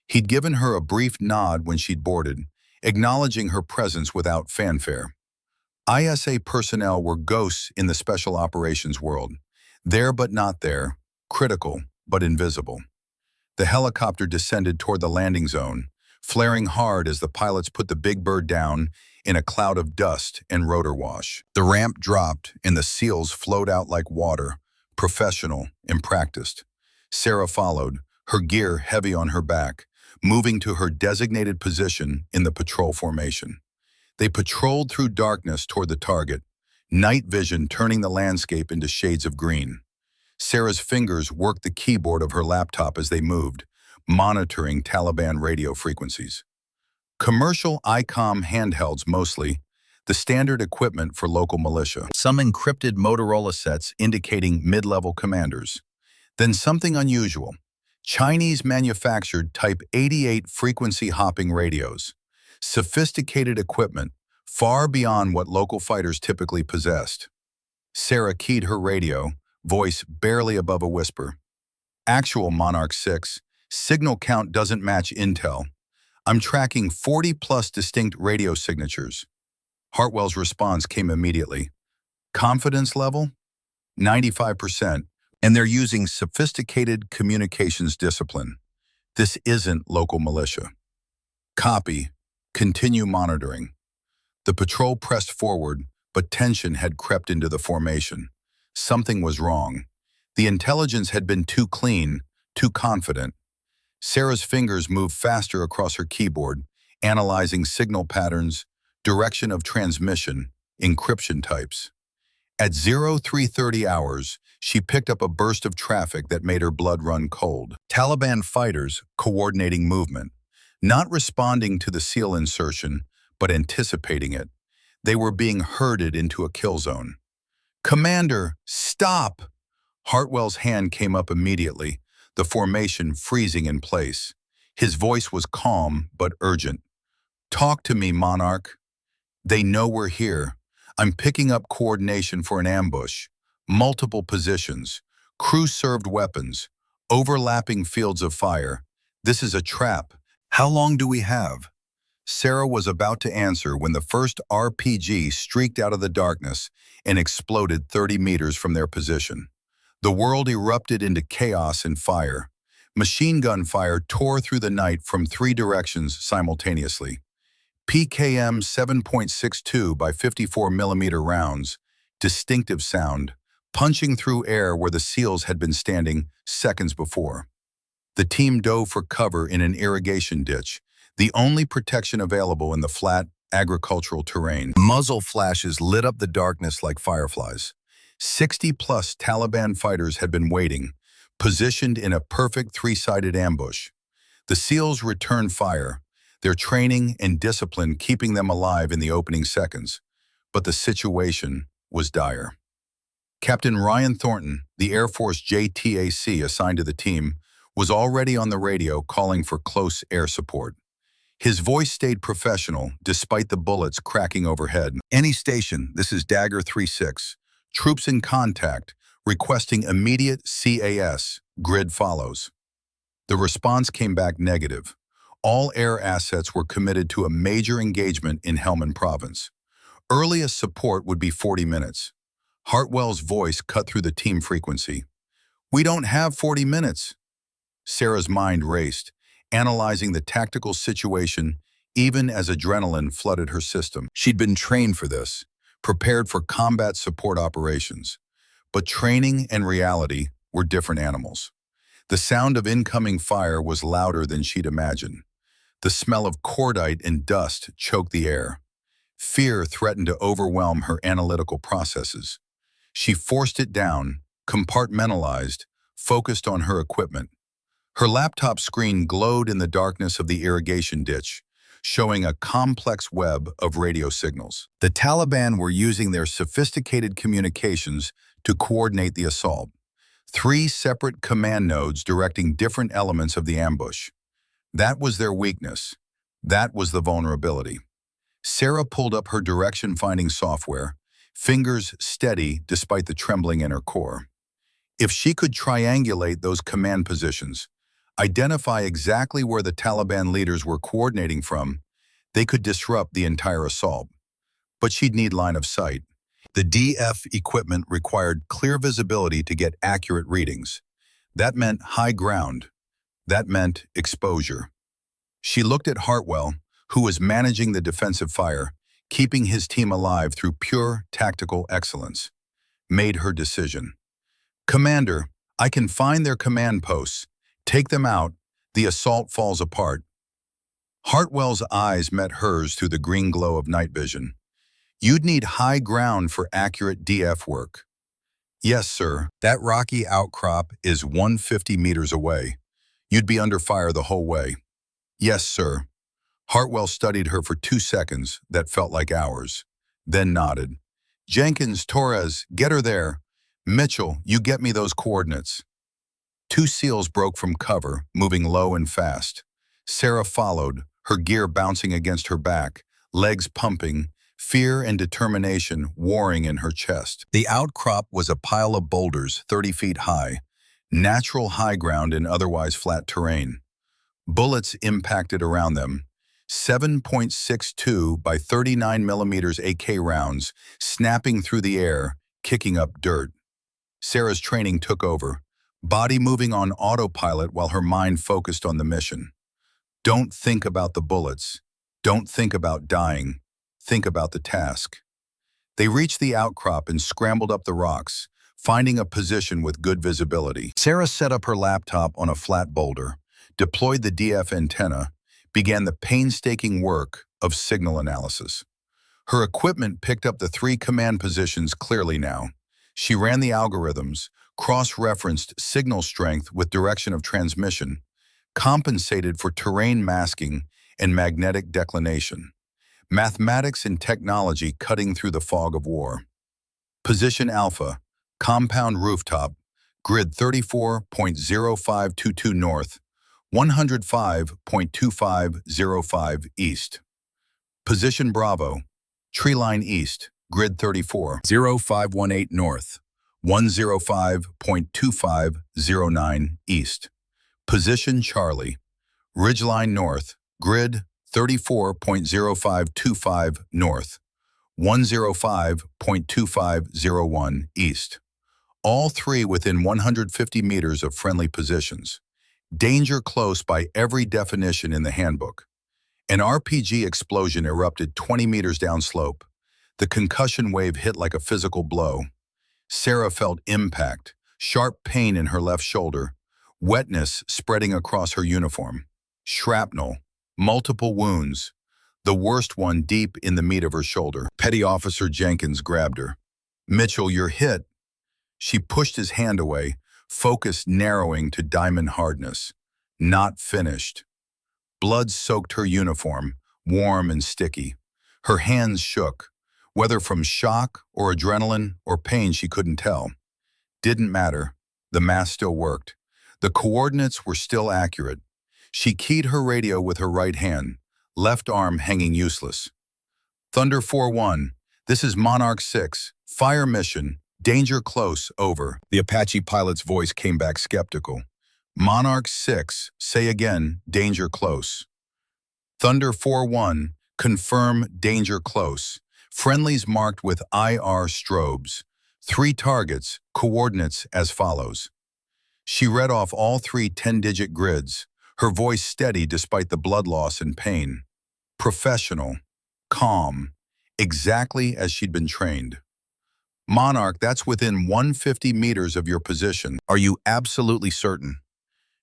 He'd given her a brief nod when she'd boarded, acknowledging her presence without fanfare. ISA personnel were ghosts in the special operations world, there but not there, critical but invisible. The helicopter descended toward the landing zone, flaring hard as the pilots put the big bird down in a cloud of dust and rotor wash. The ramp dropped and the SEALs flowed out like water, professional and practiced. Sarah followed, her gear heavy on her back, moving to her designated position in the patrol formation. They patrolled through darkness toward the target, night vision turning the landscape into shades of green. Sarah's fingers worked the keyboard of her laptop as they moved, monitoring Taliban radio frequencies. Commercial ICOM handhelds mostly, the standard equipment for local militia. Some encrypted Motorola sets indicating mid-level commanders. Then something unusual, Chinese-manufactured Type 88 frequency hopping radios. Sophisticated equipment, far beyond what local fighters typically possessed. Sarah keyed her radio, voice barely above a whisper. Actual Monarch 6, signal count doesn't match intel. I'm tracking 40+ distinct radio signatures. Hartwell's response came immediately. Confidence level? 95%, and they're using sophisticated communications discipline. This isn't local militia. Copy. Continue monitoring. The patrol pressed forward, but tension had crept into the formation. Something was wrong. The intelligence had been too clean, too confident. Sarah's fingers moved faster across her keyboard, analyzing signal patterns, direction of transmission, encryption types. At 0330 hours, she picked up a burst of traffic that made her blood run cold. Taliban fighters coordinating movement, not responding to the SEAL insertion, but anticipating it. They were being herded into a kill zone. "Commander, stop!" Hartwell's hand came up immediately, the formation freezing in place. His voice was calm but urgent. "Talk to me, Monarch. They know we're here. I'm picking up coordination for an ambush. Multiple positions, crew-served weapons, overlapping fields of fire. This is a trap. How long do we have?" Sarah was about to answer when the first RPG streaked out of the darkness and exploded 30 meters from their position. The world erupted into chaos and fire. Machine gun fire tore through the night from 3 directions simultaneously. PKM 7.62 by 54 millimeter rounds, distinctive sound, punching through air where the SEALs had been standing seconds before. The team dove for cover in an irrigation ditch, the only protection available in the flat, agricultural terrain. Muzzle flashes lit up the darkness like fireflies. 60-plus Taliban fighters had been waiting, positioned in a perfect 3-sided ambush. The SEALs returned fire, their training and discipline keeping them alive in the opening seconds. But the situation was dire. Captain Ryan Thornton, the Air Force JTAC assigned to the team, was already on the radio calling for close air support. His voice stayed professional despite the bullets cracking overhead. "Any station, this is Dagger 3-6. Troops in contact, requesting immediate CAS. Grid follows." The response came back negative. All air assets were committed to a major engagement in Helmand Province. Earliest support would be 40 minutes. Hartwell's voice cut through the team frequency. "We don't have 40 minutes. Sarah's mind raced, analyzing the tactical situation even as adrenaline flooded her system. She'd been trained for this, prepared for combat support operations. But training and reality were different animals. The sound of incoming fire was louder than she'd imagined. The smell of cordite and dust choked the air. Fear threatened to overwhelm her analytical processes. She forced it down, compartmentalized, focused on her equipment. Her laptop screen glowed in the darkness of the irrigation ditch, showing a complex web of radio signals. The Taliban were using their sophisticated communications to coordinate the assault. 3 separate command nodes directing different elements of the ambush. That was their weakness. That was the vulnerability. Sarah pulled up her direction-finding software, fingers steady despite the trembling in her core. If she could triangulate those command positions, identify exactly where the Taliban leaders were coordinating from, they could disrupt the entire assault. But she'd need line of sight. The DF equipment required clear visibility to get accurate readings. That meant high ground. That meant exposure. She looked at Hartwell, who was managing the defensive fire, keeping his team alive through pure tactical excellence. Made her decision. "Commander, I can find their command posts. Take them out. The assault falls apart." Hartwell's eyes met hers through the green glow of night vision. "You'd need high ground for accurate DF work." "Yes, sir. That rocky outcrop is 150 meters away. You'd be under fire the whole way." "Yes, sir." Hartwell studied her for 2 seconds that felt like hours, then nodded. "Jenkins, Torres, get her there. Mitchell, you get me those coordinates." 2 SEALs broke from cover, moving low and fast. Sarah followed, her gear bouncing against her back, legs pumping, fear and determination warring in her chest. The outcrop was a pile of boulders 30 feet high, natural high ground in otherwise flat terrain. Bullets impacted around them. 7.62 by 39 millimeters AK rounds, snapping through the air, kicking up dirt. Sarah's training took over. body moving on autopilot while her mind focused on the mission. Don't think about the bullets. Don't think about dying. Think about the task. They reached the outcrop and scrambled up the rocks, finding a position with good visibility. Sarah set up her laptop on a flat boulder, deployed the DF antenna, began the painstaking work of signal analysis. Her equipment picked up the 3 command positions clearly now. She ran the algorithms, cross-referenced signal strength with direction of transmission, compensated for terrain masking and magnetic declination. Mathematics and technology cutting through the fog of war. Position Alpha, compound rooftop, grid 34.0522 north, 105.2505 east. Position Bravo, treeline east, grid 34.0518 north, 105.2509 east. Position Charlie, ridgeline north, grid 34.0525 north, 105.2501 east. All 3 within 150 meters of friendly positions. Danger close by every definition in the handbook. An RPG explosion erupted 20 meters downslope. The concussion wave hit like a physical blow. Sarah felt impact, sharp pain in her left shoulder, wetness spreading across her uniform, shrapnel, multiple wounds, the worst one deep in the meat of her shoulder. Petty Officer Jenkins grabbed her. "Mitchell, you're hit." She pushed his hand away, focus narrowing to diamond hardness. Not finished. Blood soaked her uniform, warm and sticky. Her hands shook, whether from shock or adrenaline or pain she couldn't tell. Didn't matter. The math still worked. The coordinates were still accurate. She keyed her radio with her right hand, left arm hanging useless. "Thunder 4-1, this is Monarch 6, fire mission, danger close, over." The Apache pilot's voice came back skeptical. "Monarch 6, say again, danger close." "Thunder 4-1, confirm danger close. Friendlies marked with IR strobes. 3 targets, coordinates as follows." She read off all 3 10-digit grids, her voice steady despite the blood loss and pain. Professional, calm, exactly as she'd been trained. "Monarch, that's within 150 meters of your position. Are you absolutely certain?"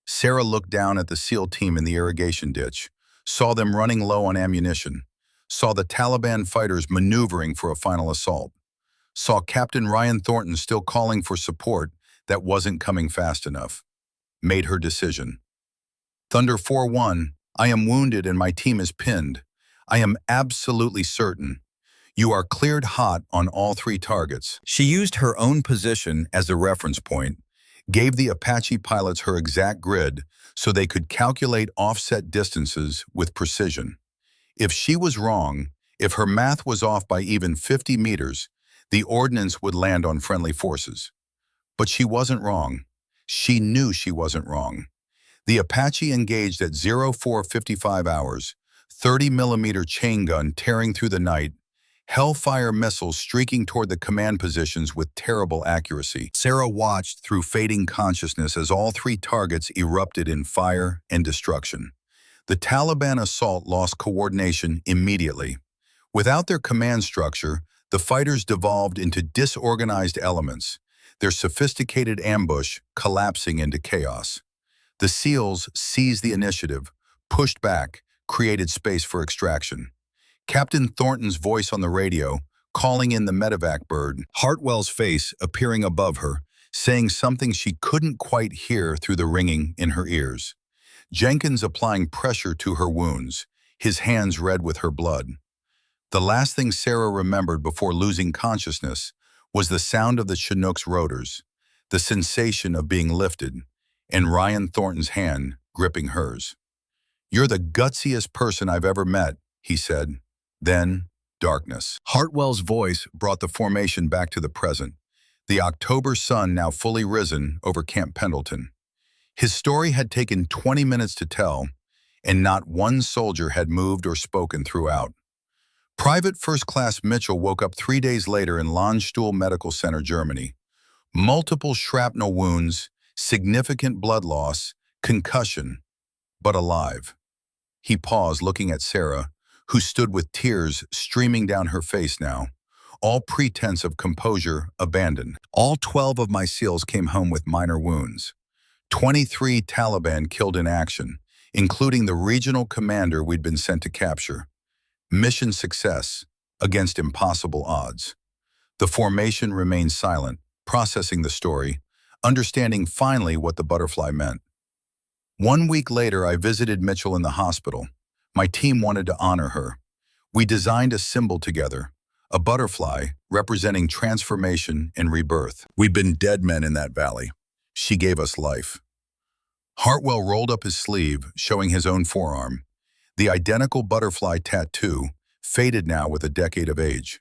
Sarah looked down at the SEAL team in the irrigation ditch, saw them running low on ammunition, saw the Taliban fighters maneuvering for a final assault, saw Captain Ryan Thornton still calling for support that wasn't coming fast enough. Made her decision. "Thunder 4-1, I am wounded and my team is pinned. I am absolutely certain. You are cleared hot on all 3 targets." She used her own position as a reference point, gave the Apache pilots her exact grid so they could calculate offset distances with precision. If she was wrong, if her math was off by even 50 meters, the ordnance would land on friendly forces. But she wasn't wrong. She knew she wasn't wrong. The Apache engaged at 0455 hours, 30mm chain gun tearing through the night, Hellfire missiles streaking toward the command positions with terrible accuracy. Sarah watched through fading consciousness as all 3 targets erupted in fire and destruction. The Taliban assault lost coordination immediately. Without their command structure, the fighters devolved into disorganized elements, their sophisticated ambush collapsing into chaos. The SEALs seized the initiative, pushed back, created space for extraction. Captain Thornton's voice on the radio, calling in the medevac bird, Hartwell's face appearing above her, saying something she couldn't quite hear through the ringing in her ears. Jenkins applying pressure to her wounds, his hands red with her blood. The last thing Sarah remembered before losing consciousness was the sound of the Chinook's rotors, the sensation of being lifted, and Ryan Thornton's hand gripping hers. "You're the gutsiest person I've ever met," he said. Then, darkness. Hartwell's voice brought the formation back to the present, the October sun now fully risen over Camp Pendleton. His story had taken 20 minutes to tell, and not one soldier had moved or spoken throughout. Private First Class Mitchell woke up 3 days later in Landstuhl Medical Center, Germany. Multiple shrapnel wounds, Significant blood loss, concussion, but alive. He paused, looking at Sarah, who stood with tears streaming down her face now. All pretense of composure abandoned. All 12 of my SEALs came home with minor wounds. 23 Taliban killed in action, including the regional commander we'd been sent to capture. Mission success against impossible odds. The formation remained silent, processing the story, understanding finally what the butterfly meant. 1 week later, I visited Mitchell in the hospital. My team wanted to honor her. We designed a symbol together, a butterfly representing transformation and rebirth. We've been dead men in that valley. She gave us life. Hartwell rolled up his sleeve, showing his own forearm. The identical butterfly tattoo, faded now with a decade of age.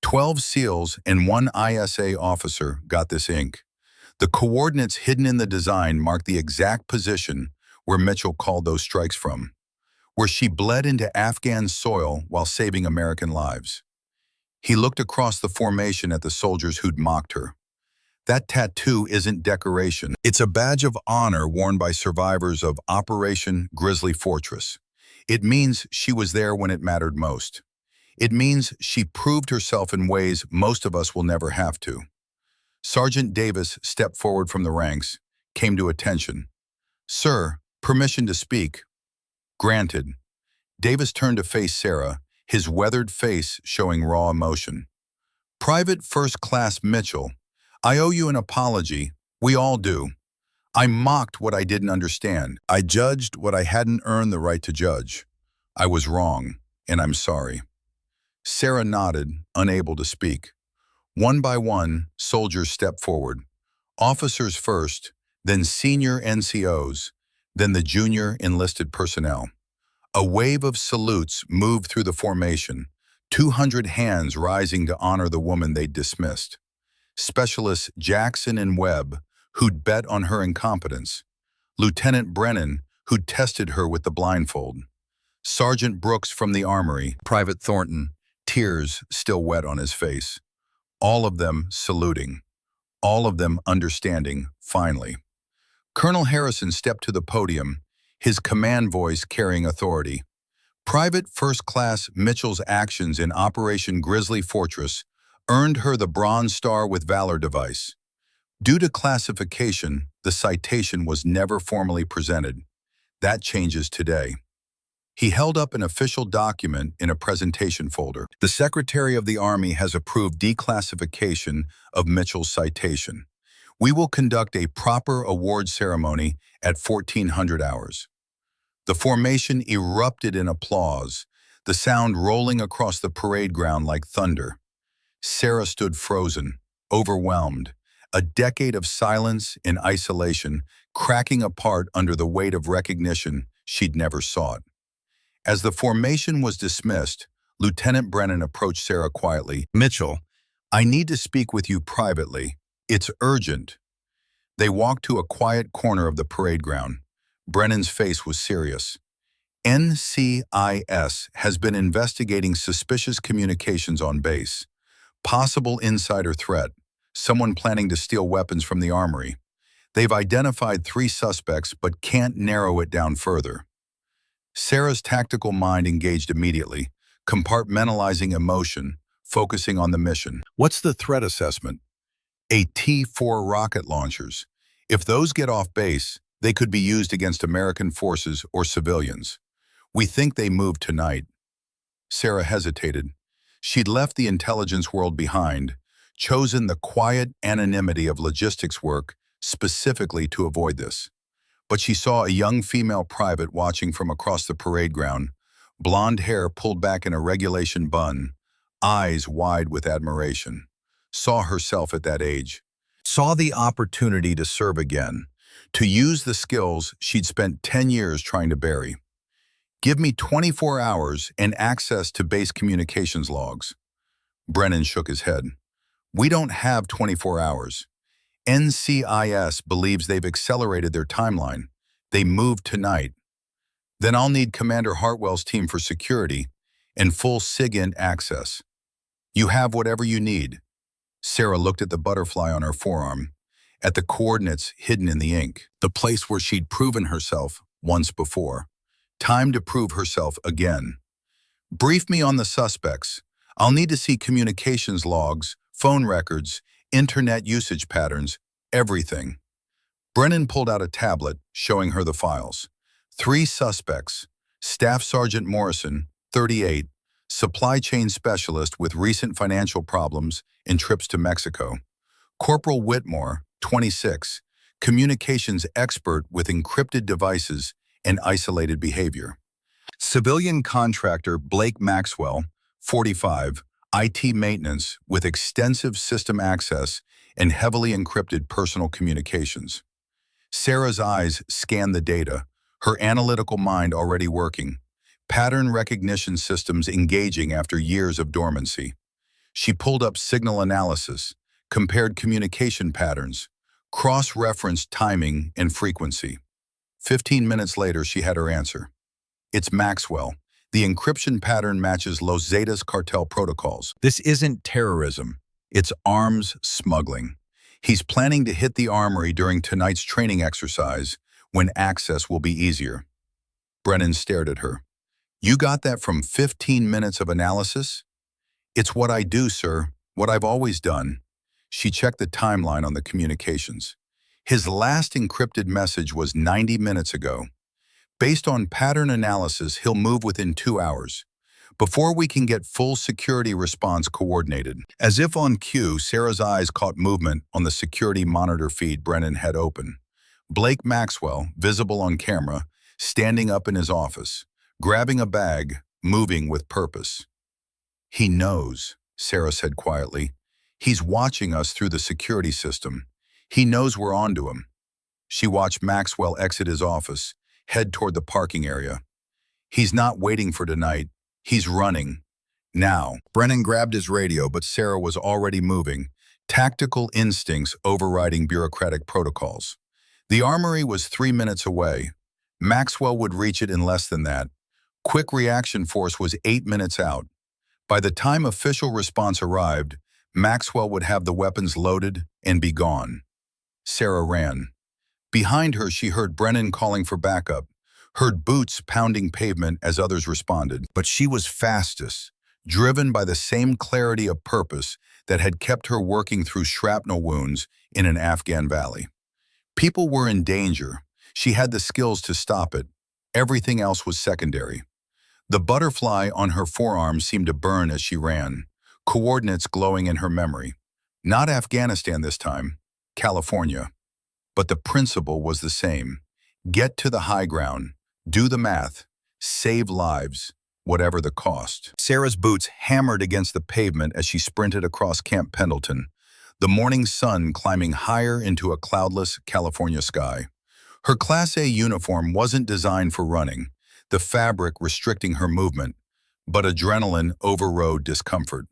12 SEALs and 1 ISA officer got this ink. The coordinates hidden in the design mark the exact position where Mitchell called those strikes from, where she bled into Afghan soil while saving American lives. He looked across the formation at the soldiers who'd mocked her. That tattoo isn't decoration. It's a badge of honor worn by survivors of Operation Grizzly Fortress. It means she was there when it mattered most. It means she proved herself in ways most of us will never have to. Sergeant Davis stepped forward from the ranks, came to attention. "Sir, permission to speak." "Granted." Davis turned to face Sarah, his weathered face showing raw emotion. "Private First Class Mitchell, I owe you an apology. We all do. I mocked what I didn't understand. I judged what I hadn't earned the right to judge. I was wrong, and I'm sorry." Sarah nodded, unable to speak. One by one, soldiers stepped forward. Officers first, then senior NCOs, then the junior enlisted personnel. A wave of salutes moved through the formation, 200 hands rising to honor the woman they'd dismissed. Specialists Jackson and Webb, who'd bet on her incompetence. Lieutenant Brennan, who'd tested her with the blindfold. Sergeant Brooks from the Armory. Private Thornton, tears still wet on his face. All of them saluting. All of them understanding, finally. Colonel Harrison stepped to the podium, his command voice carrying authority. Private First Class Mitchell's actions in Operation Grizzly Fortress earned her the Bronze Star with Valor device. Due to classification, the citation was never formally presented. That changes today. He held up an official document in a presentation folder. The Secretary of the Army has approved declassification of Mitchell's citation. We will conduct a proper award ceremony at 1400 hours. The formation erupted in applause, the sound rolling across the parade ground like thunder. Sarah stood frozen, overwhelmed, a decade of silence and isolation cracking apart under the weight of recognition she'd never sought. As the formation was dismissed, Lieutenant Brennan approached Sarah quietly. "Mitchell, I need to speak with you privately. It's urgent." They walked to a quiet corner of the parade ground. Brennan's face was serious. "NCIS has been investigating suspicious communications on base. Possible insider threat, someone planning to steal weapons from the armory. They've identified 3 suspects but can't narrow it down further." Sarah's tactical mind engaged immediately, compartmentalizing emotion, focusing on the mission. "What's the threat assessment?" "A T-4 rocket launchers. If those get off base, they could be used against American forces or civilians. We think they moved tonight." Sarah hesitated. She'd left the intelligence world behind, chosen the quiet anonymity of logistics work specifically to avoid this. But she saw a young female private watching from across the parade ground, blonde hair pulled back in a regulation bun, eyes wide with admiration. Saw herself at that age. Saw the opportunity to serve again, to use the skills she'd spent 10 years trying to bury. "Give me 24 hours and access to base communications logs." Brennan shook his head. "We don't have 24 hours. NCIS believes they've accelerated their timeline. They moved tonight. Then I'll need Commander Hartwell's team for security and full SIGINT access. You have whatever you need." Sarah looked at the butterfly on her forearm. at the coordinates hidden in the ink, the place where she'd proven herself once before. Time to prove herself again. Brief me on the suspects. I'll need to see communications logs, phone records, internet usage patterns, everything. Brennan pulled out a tablet, showing her the files. 3 suspects: Staff Sergeant Morrison, 38, supply chain specialist with recent financial problems and trips to Mexico. Corporal Whitmore, 26, communications expert with encrypted devices and isolated behavior. Civilian contractor Blake Maxwell, 45, IT maintenance with extensive system access and heavily encrypted personal communications. Sarah's eyes scanned the data, her analytical mind already working, pattern recognition systems engaging after years of dormancy. She pulled up signal analysis, compared communication patterns, cross-referenced timing and frequency. 15 minutes later, she had her answer. It's Maxwell. The encryption pattern matches Los Zetas cartel protocols. This isn't terrorism. It's arms smuggling. He's planning to hit the armory during tonight's training exercise, when access will be easier. Brennan stared at her. You got that from 15 minutes of analysis? It's what I do, sir. What I've always done. She checked the timeline on the communications. His last encrypted message was 90 minutes ago. Based on pattern analysis, he'll move within 2 hours, before we can get full security response coordinated. As if on cue, Sarah's eyes caught movement on the security monitor feed Brennan had open. Blake Maxwell, visible on camera, standing up in his office, grabbing a bag, moving with purpose. He knows, Sarah said quietly. He's watching us through the security system. He knows we're onto him. She watched Maxwell exit his office, head toward the parking area. He's not waiting for tonight. He's running. Now. Brennan grabbed his radio, but Sarah was already moving, tactical instincts overriding bureaucratic protocols. The armory was 3 minutes away. Maxwell would reach it in less than that. Quick reaction force was 8 minutes out. By the time official response arrived, Maxwell would have the weapons loaded and be gone. Sarah ran. Behind her, she heard Brennan calling for backup, heard boots pounding pavement as others responded. But she was fastest, driven by the same clarity of purpose that had kept her working through shrapnel wounds in an Afghan valley. People were in danger. She had the skills to stop it. Everything else was secondary. The butterfly on her forearm seemed to burn as she ran, coordinates glowing in her memory. Not Afghanistan this time, California. But the principle was the same. Get to the high ground, do the math, save lives, whatever the cost. Sarah's boots hammered against the pavement as she sprinted across Camp Pendleton, the morning sun climbing higher into a cloudless California sky. Her Class A uniform wasn't designed for running, the fabric restricting her movement, but adrenaline overrode discomfort.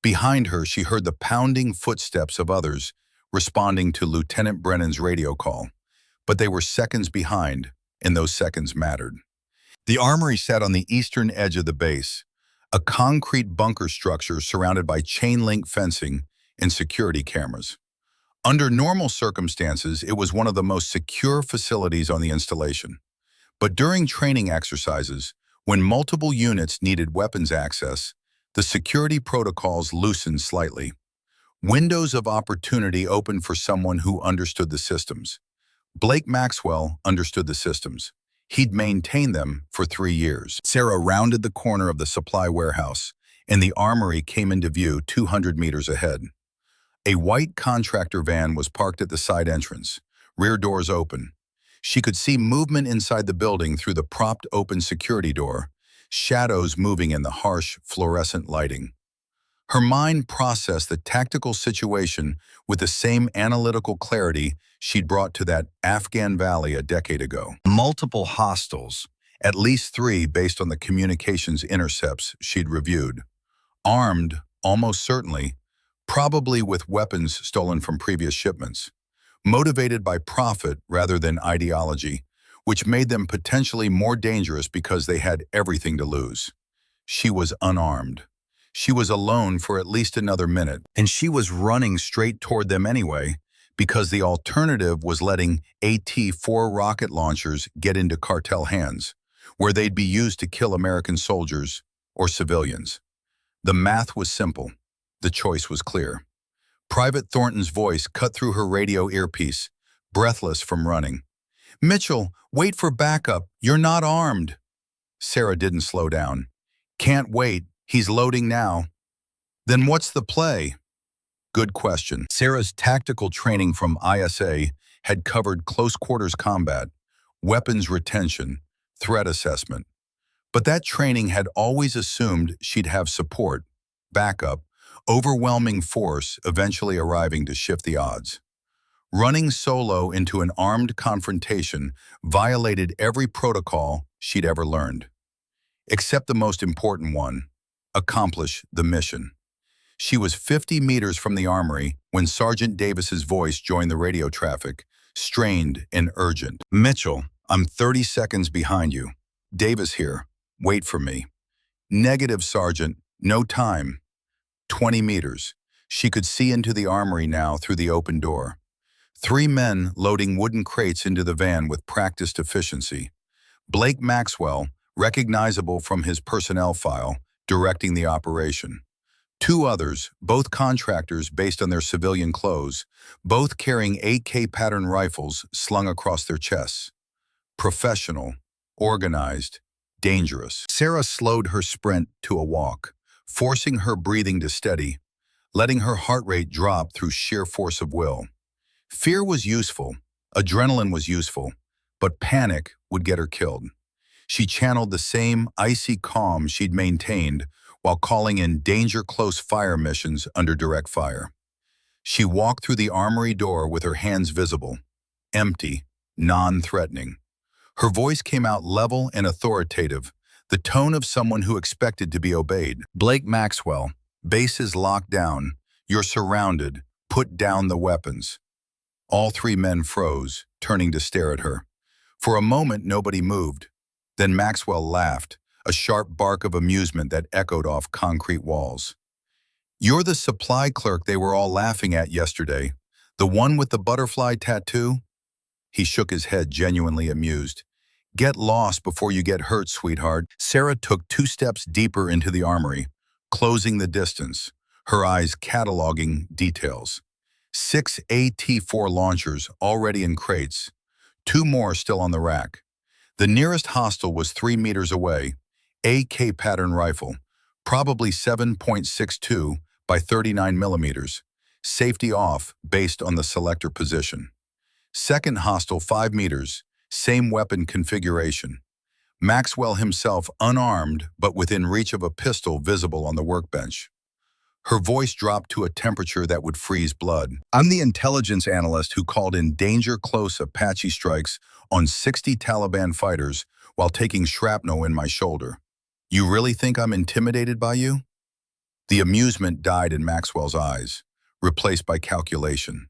Behind her, she heard the pounding footsteps of others, responding to Lieutenant Brennan's radio call. But they were seconds behind, and those seconds mattered. The armory sat on the eastern edge of the base, a concrete bunker structure surrounded by chain-link fencing and security cameras. Under normal circumstances, it was one of the most secure facilities on the installation. But during training exercises, when multiple units needed weapons access, the security protocols loosened slightly. Windows of opportunity opened for someone who understood the systems. Blake Maxwell understood the systems. He'd maintained them for 3 years. Sarah rounded the corner of the supply warehouse, and the armory came into view 200 meters ahead. A white contractor van was parked at the side entrance, rear doors open. She could see movement inside the building through the propped open security door, shadows moving in the harsh, fluorescent lighting. Her mind processed the tactical situation with the same analytical clarity she'd brought to that Afghan valley a decade ago. Multiple hostiles, at least 3 based on the communications intercepts she'd reviewed. Armed, almost certainly, probably with weapons stolen from previous shipments. Motivated by profit rather than ideology, which made them potentially more dangerous because they had everything to lose. She was unarmed. She was alone for at least another minute, and she was running straight toward them anyway, because the alternative was letting AT-4 rocket launchers get into cartel hands, where they'd be used to kill American soldiers or civilians. The math was simple. The choice was clear. Private Thornton's voice cut through her radio earpiece, breathless from running. "Mitchell, wait for backup. You're not armed." Sarah didn't slow down. "Can't wait. He's loading now." "Then what's the play?" Good question. Sarah's tactical training from ISA had covered close quarters combat, weapons retention, threat assessment. But that training had always assumed she'd have support, backup, overwhelming force eventually arriving to shift the odds. Running solo into an armed confrontation violated every protocol she'd ever learned. Except the most important one: accomplish the mission. She was 50 meters from the armory when Sergeant Davis's voice joined the radio traffic, strained and urgent. "Mitchell, I'm 30 seconds behind you. Davis here. Wait for me." "Negative, Sergeant. No time." 20 meters. She could see into the armory now through the open door. 3 men loading wooden crates into the van with practiced efficiency. Blake Maxwell, recognizable from his personnel file, directing the operation. 2 others, both contractors based on their civilian clothes, both carrying AK pattern rifles slung across their chests. Professional, organized, dangerous. Sarah slowed her sprint to a walk, forcing her breathing to steady, letting her heart rate drop through sheer force of will. Fear was useful, adrenaline was useful, but panic would get her killed. She channeled the same icy calm she'd maintained while calling in danger-close fire missions under direct fire. She walked through the armory door with her hands visible, empty, non-threatening. Her voice came out level and authoritative, the tone of someone who expected to be obeyed. "Blake Maxwell, base is locked down. You're surrounded. Put down the weapons." All 3 men froze, turning to stare at her. For a moment, nobody moved. Then Maxwell laughed, a sharp bark of amusement that echoed off concrete walls. "You're the supply clerk they were all laughing at yesterday. The one with the butterfly tattoo?" He shook his head, genuinely amused. "Get lost before you get hurt, sweetheart." Sarah took 2 steps deeper into the armory, closing the distance, her eyes cataloging details. 6 AT-4 launchers already in crates, 2 more still on the rack. The nearest hostile was 3 meters away, AK pattern rifle, probably 7.62 by 39 millimeters, safety off based on the selector position. Second hostile 5 meters, same weapon configuration. Maxwell himself unarmed but within reach of a pistol visible on the workbench. Her voice dropped to a temperature that would freeze blood. "I'm the intelligence analyst who called in danger-close Apache strikes on 60 Taliban fighters while taking shrapnel in my shoulder. You really think I'm intimidated by you?" The amusement died in Maxwell's eyes, replaced by calculation.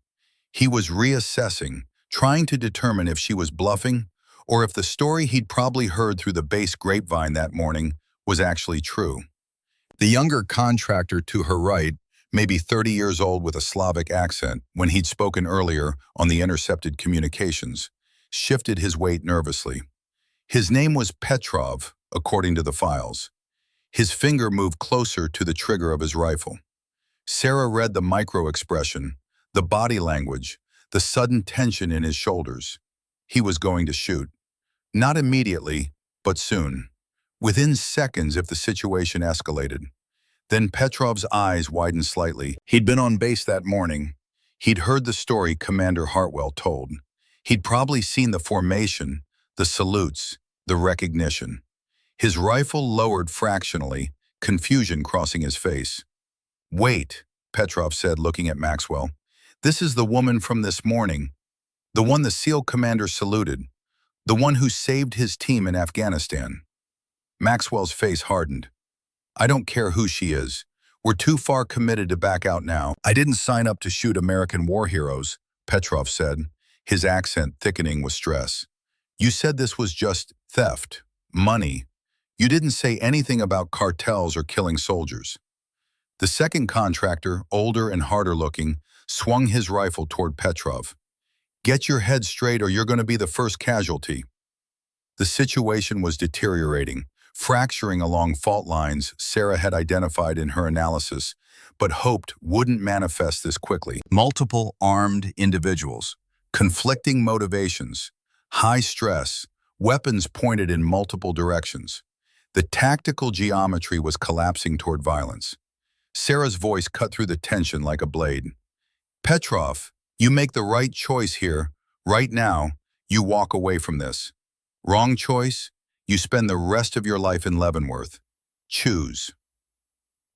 He was reassessing, trying to determine if she was bluffing or if the story he'd probably heard through the base grapevine that morning was actually true. The younger contractor to her right, maybe 30 years old with a Slavic accent when he'd spoken earlier on the intercepted communications, shifted his weight nervously. His name was Petrov, according to the files. His finger moved closer to the trigger of his rifle. Sarah read the micro-expression, the body language, the sudden tension in his shoulders. He was going to shoot. Not immediately, but soon. Within seconds if the situation escalated. Then Petrov's eyes widened slightly. He'd been on base that morning. He'd heard the story Commander Hartwell told. He'd probably seen the formation, the salutes, the recognition. His rifle lowered fractionally, confusion crossing his face. "Wait," Petrov said, looking at Maxwell. "This is the woman from this morning. The one the SEAL commander saluted. The one who saved his team in Afghanistan." Maxwell's face hardened. "I don't care who she is. We're too far committed to back out now." "I didn't sign up to shoot American war heroes," Petrov said, his accent thickening with stress. "You said this was just theft, money. You didn't say anything about cartels or killing soldiers." The second contractor, older and harder looking, swung his rifle toward Petrov. "Get your head straight or you're going to be the first casualty." The situation was deteriorating, fracturing along fault lines Sarah had identified in her analysis, but hoped wouldn't manifest this quickly. Multiple armed individuals, conflicting motivations, high stress, weapons pointed in multiple directions. The tactical geometry was collapsing toward violence. Sarah's voice cut through the tension like a blade. "Petrov, you make the right choice here. Right now, you walk away from this. Wrong choice, you spend the rest of your life in Leavenworth. Choose."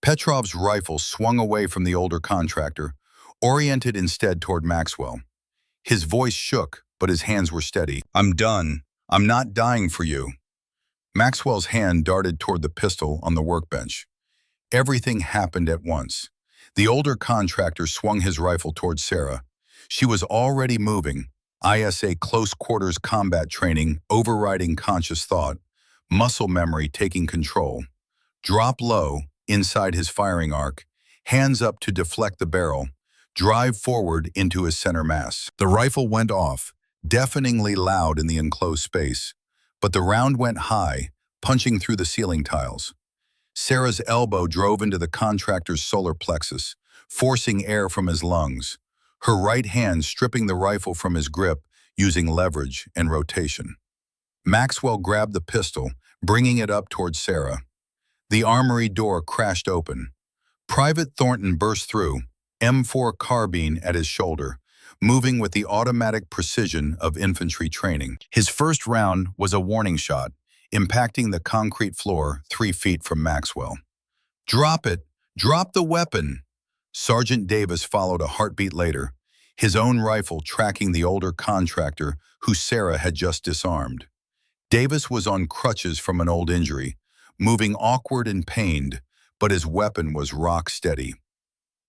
Petrov's rifle swung away from the older contractor, oriented instead toward Maxwell. His voice shook, but his hands were steady. "I'm done. I'm not dying for you." Maxwell's hand darted toward the pistol on the workbench. Everything happened at once. The older contractor swung his rifle toward Sarah. She was already moving, ISA close quarters combat training overriding conscious thought, muscle memory taking control. Drop low, inside his firing arc, hands up to deflect the barrel, drive forward into his center mass. The rifle went off, deafeningly loud in the enclosed space, but the round went high, punching through the ceiling tiles. Sarah's elbow drove into the contractor's solar plexus, forcing air from his lungs, her right hand stripping the rifle from his grip using leverage and rotation. Maxwell grabbed the pistol, bringing it up toward Sarah. The armory door crashed open. Private Thornton burst through, M4 carbine at his shoulder, moving with the automatic precision of infantry training. His first round was a warning shot, impacting the concrete floor 3 feet from Maxwell. "Drop it! Drop the weapon!" Sergeant Davis followed a heartbeat later, his own rifle tracking the older contractor who Sarah had just disarmed. Davis was on crutches from an old injury, moving awkward and pained, but his weapon was rock steady.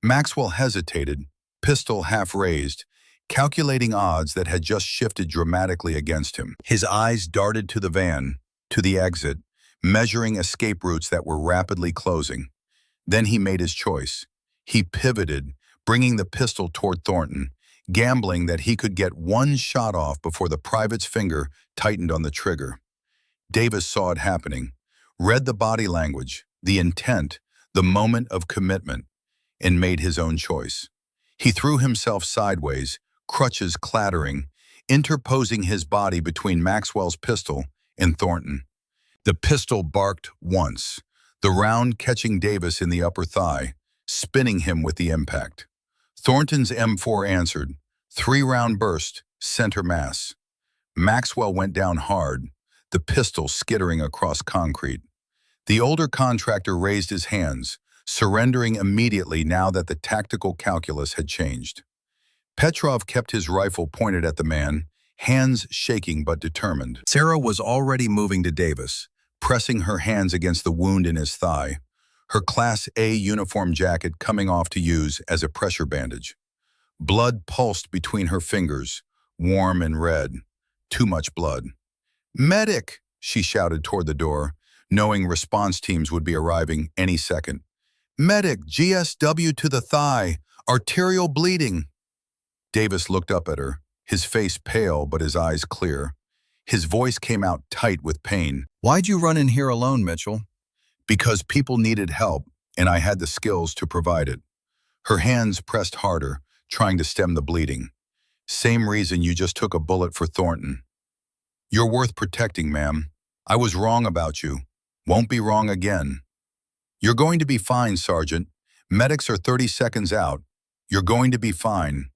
Maxwell hesitated, pistol half raised, calculating odds that had just shifted dramatically against him. His eyes darted to the van, to the exit, measuring escape routes that were rapidly closing. Then he made his choice. He pivoted, bringing the pistol toward Thornton, gambling that he could get one shot off before the private's finger tightened on the trigger. Davis saw it happening, read the body language, the intent, the moment of commitment, and made his own choice. He threw himself sideways, crutches clattering, interposing his body between Maxwell's pistol and Thornton. The pistol barked once, the round catching Davis in the upper thigh, spinning him with the impact. Thornton's M4 answered, 3-round burst, center mass. Maxwell went down hard, the pistol skittering across concrete. The older contractor raised his hands, surrendering immediately now that the tactical calculus had changed. Petrov kept his rifle pointed at the man, hands shaking but determined. Sarah was already moving to Davis, pressing her hands against the wound in his thigh, her Class A uniform jacket coming off to use as a pressure bandage. Blood pulsed between her fingers, warm and red. Too much blood. "Medic!" she shouted toward the door, knowing response teams would be arriving any second. "Medic, GSW to the thigh, arterial bleeding." Davis looked up at her, his face pale but his eyes clear. His voice came out tight with pain. "Why'd you run in here alone, Mitchell?" "Because people needed help, and I had the skills to provide it." Her hands pressed harder, trying to stem the bleeding. "Same reason you just took a bullet for Thornton." "You're worth protecting, ma'am. I was wrong about you. Won't be wrong again." "You're going to be fine, Sergeant. Medics are 30 seconds out. You're going to be fine."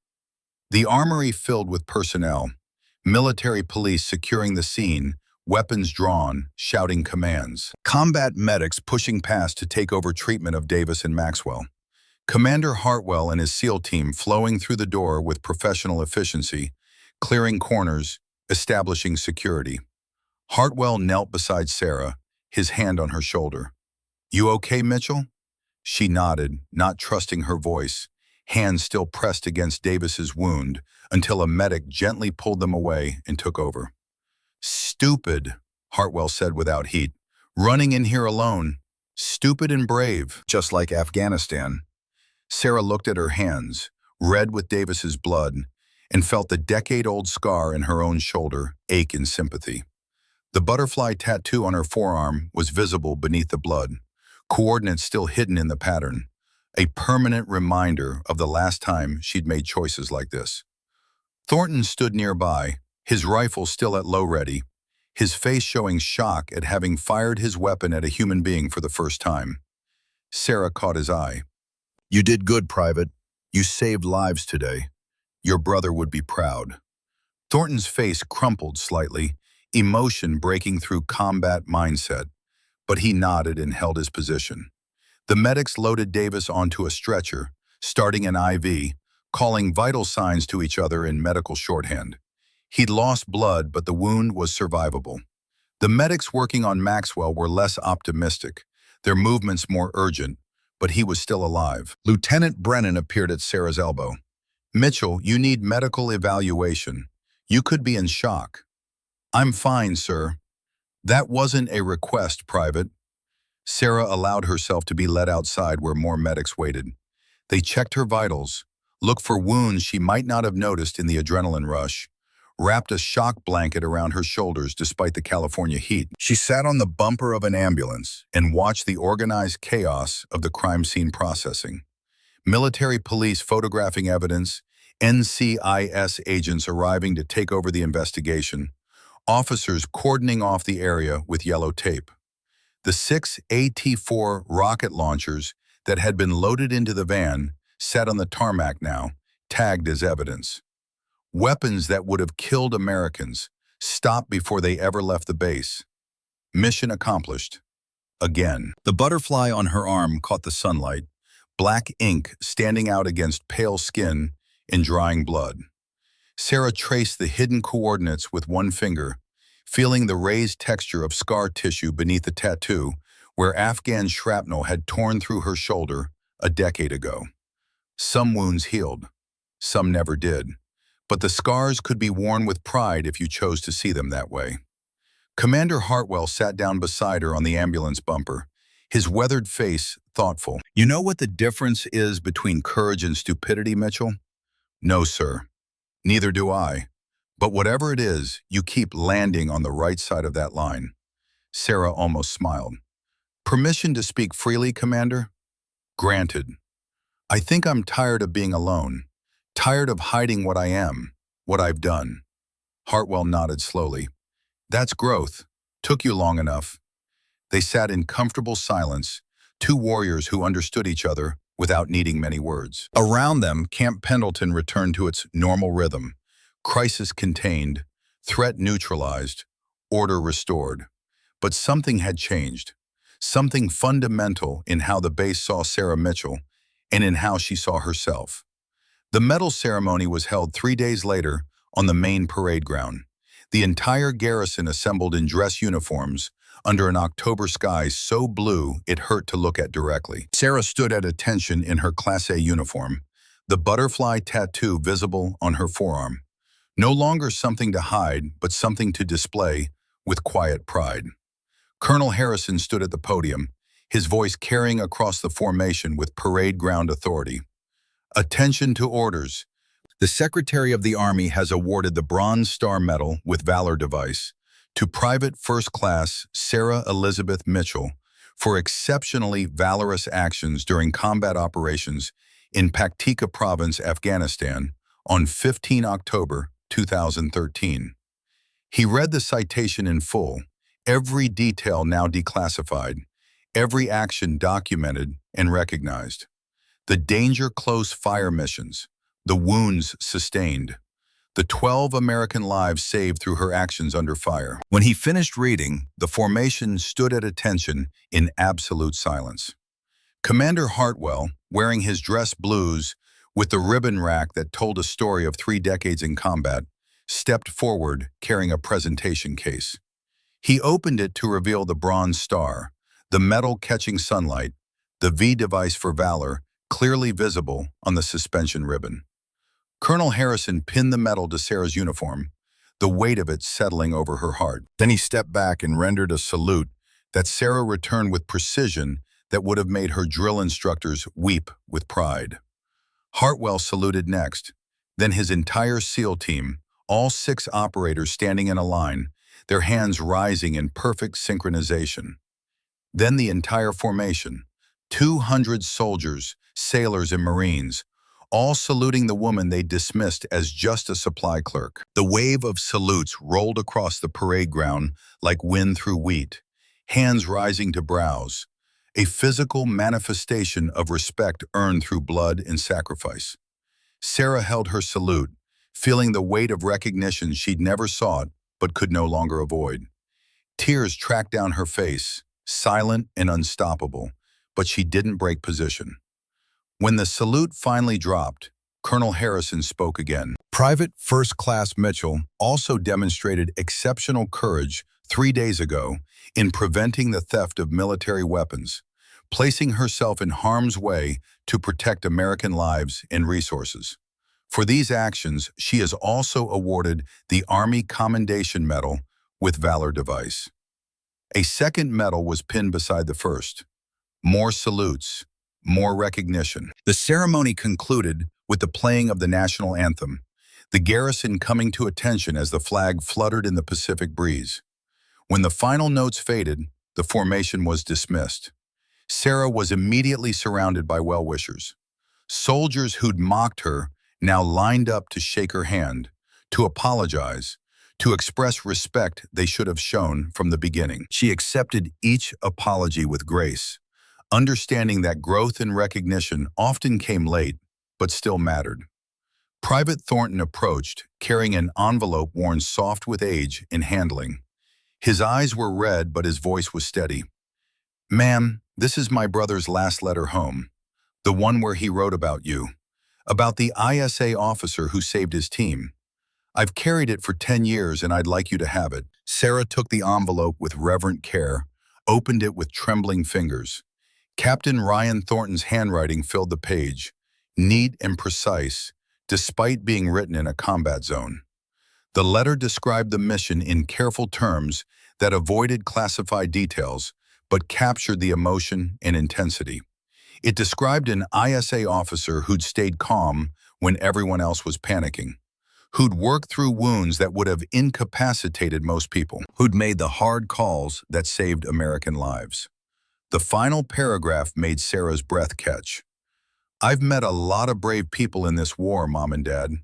The armory filled with personnel, military police securing the scene, weapons drawn, shouting commands. Combat medics pushing past to take over treatment of Davis and Maxwell. Commander Hartwell and his SEAL team flowing through the door with professional efficiency, clearing corners, establishing security. Hartwell knelt beside Sarah, his hand on her shoulder. "You okay, Mitchell?" She nodded, not trusting her voice, hands still pressed against Davis's wound, until a medic gently pulled them away and took over. "Stupid," Hartwell said without heat. "Running in here alone. Stupid and brave, just like Afghanistan." Sarah looked at her hands, red with Davis's blood, and felt the decade-old scar in her own shoulder ache in sympathy. The butterfly tattoo on her forearm was visible beneath the blood, coordinates still hidden in the pattern, a permanent reminder of the last time she'd made choices like this. Thornton stood nearby, his rifle still at low ready, his face showing shock at having fired his weapon at a human being for the first time. Sarah caught his eye. "You did good, Private. You saved lives today. Your brother would be proud." Thornton's face crumpled slightly, emotion breaking through combat mindset, but he nodded and held his position. The medics loaded Davis onto a stretcher, starting an IV, calling vital signs to each other in medical shorthand. He'd lost blood, but the wound was survivable. The medics working on Maxwell were less optimistic, their movements more urgent, but he was still alive. Lieutenant Brennan appeared at Sarah's elbow. "Mitchell, you need medical evaluation. You could be in shock." "I'm fine, sir." "That wasn't a request, Private." Sarah allowed herself to be led outside where more medics waited. They checked her vitals, looked for wounds she might not have noticed in the adrenaline rush, wrapped a shock blanket around her shoulders despite the California heat. She sat on the bumper of an ambulance and watched the organized chaos of the crime scene processing. Military police photographing evidence, NCIS agents arriving to take over the investigation, officers cordoning off the area with yellow tape. The 6 AT-4 rocket launchers that had been loaded into the van sat on the tarmac now, tagged as evidence. Weapons that would have killed Americans, stopped before they ever left the base. Mission accomplished. Again. The butterfly on her arm caught the sunlight, black ink standing out against pale skin in drying blood. Sarah traced the hidden coordinates with one finger, feeling the raised texture of scar tissue beneath the tattoo where Afghan shrapnel had torn through her shoulder a decade ago. Some wounds healed, some never did, but the scars could be worn with pride if you chose to see them that way. Commander Hartwell sat down beside her on the ambulance bumper, his weathered face thoughtful. "You know what the difference is between courage and stupidity, Mitchell?" "No, sir. Neither do I. But whatever it is, you keep landing on the right side of that line." Sarah almost smiled. "Permission to speak freely, Commander?" "Granted. I think I'm tired of being alone, tired of hiding what I am, what I've done." Hartwell nodded slowly. "That's growth. Took you long enough." They sat in comfortable silence, two warriors who understood each other without needing many words. Around them, Camp Pendleton returned to its normal rhythm. Crisis contained, threat neutralized, order restored. But something had changed. Something fundamental in how the base saw Sarah Mitchell and in how she saw herself. The medal ceremony was held 3 days later on the main parade ground. The entire garrison assembled in dress uniforms under an October sky so blue it hurt to look at directly. Sarah stood at attention in her Class A uniform, the butterfly tattoo visible on her forearm. No longer something to hide, but something to display with quiet pride. Colonel Harrison stood at the podium, his voice carrying across the formation with parade ground authority. "Attention to orders. The Secretary of the Army has awarded the Bronze Star Medal with Valor Device to Private First Class Sarah Elizabeth Mitchell for exceptionally valorous actions during combat operations in Paktika Province, Afghanistan, on 15 October 2013. He read the citation in full, every detail now declassified, every action documented and recognized. The danger close fire missions, the wounds sustained, the 12 American lives saved through her actions under fire. When he finished reading, the formation stood at attention in absolute silence. Commander Hartwell, wearing his dress blues with the ribbon rack that told a story of 3 decades in combat, stepped forward carrying a presentation case. He opened it to reveal the Bronze Star, the medal catching sunlight, the V device for valor, clearly visible on the suspension ribbon. Colonel Harrison pinned the medal to Sarah's uniform, the weight of it settling over her heart. Then he stepped back and rendered a salute that Sarah returned with precision that would have made her drill instructors weep with pride. Hartwell saluted next, then his entire SEAL team, all 6 operators standing in a line, their hands rising in perfect synchronization. Then the entire formation, 200 soldiers, sailors, and Marines, all saluting the woman they dismissed as just a supply clerk. The wave of salutes rolled across the parade ground like wind through wheat, hands rising to brows, a physical manifestation of respect earned through blood and sacrifice. Sarah held her salute, feeling the weight of recognition she'd never sought but could no longer avoid. Tears tracked down her face, silent and unstoppable, but she didn't break position. When the salute finally dropped, Colonel Harrison spoke again. Private First Class Mitchell also demonstrated exceptional courage 3 days ago in preventing the theft of military weapons, placing herself in harm's way to protect American lives and resources. For these actions, she is also awarded the Army Commendation Medal with Valor Device. A second medal was pinned beside the first. More salutes, more recognition. The ceremony concluded with the playing of the national anthem, the garrison coming to attention as the flag fluttered in the Pacific breeze. When the final notes faded, the formation was dismissed. Sarah was immediately surrounded by well-wishers. Soldiers who'd mocked her now lined up to shake her hand, to apologize, to express respect they should have shown from the beginning. She accepted each apology with grace, understanding that growth and recognition often came late, but still mattered. Private Thornton approached, carrying an envelope worn soft with age and handling. His eyes were red, but his voice was steady. "Ma'am, this is my brother's last letter home, the one where he wrote about you, about the ISA officer who saved his team. I've carried it for 10 years and I'd like you to have it." Sarah took the envelope with reverent care, opened it with trembling fingers. Captain Ryan Thornton's handwriting filled the page, neat and precise, despite being written in a combat zone. The letter described the mission in careful terms that avoided classified details, but captured the emotion and intensity. It described an ISA officer who'd stayed calm when everyone else was panicking, who'd worked through wounds that would have incapacitated most people, who'd made the hard calls that saved American lives. The final paragraph made Sarah's breath catch. "I've met a lot of brave people in this war, Mom and Dad,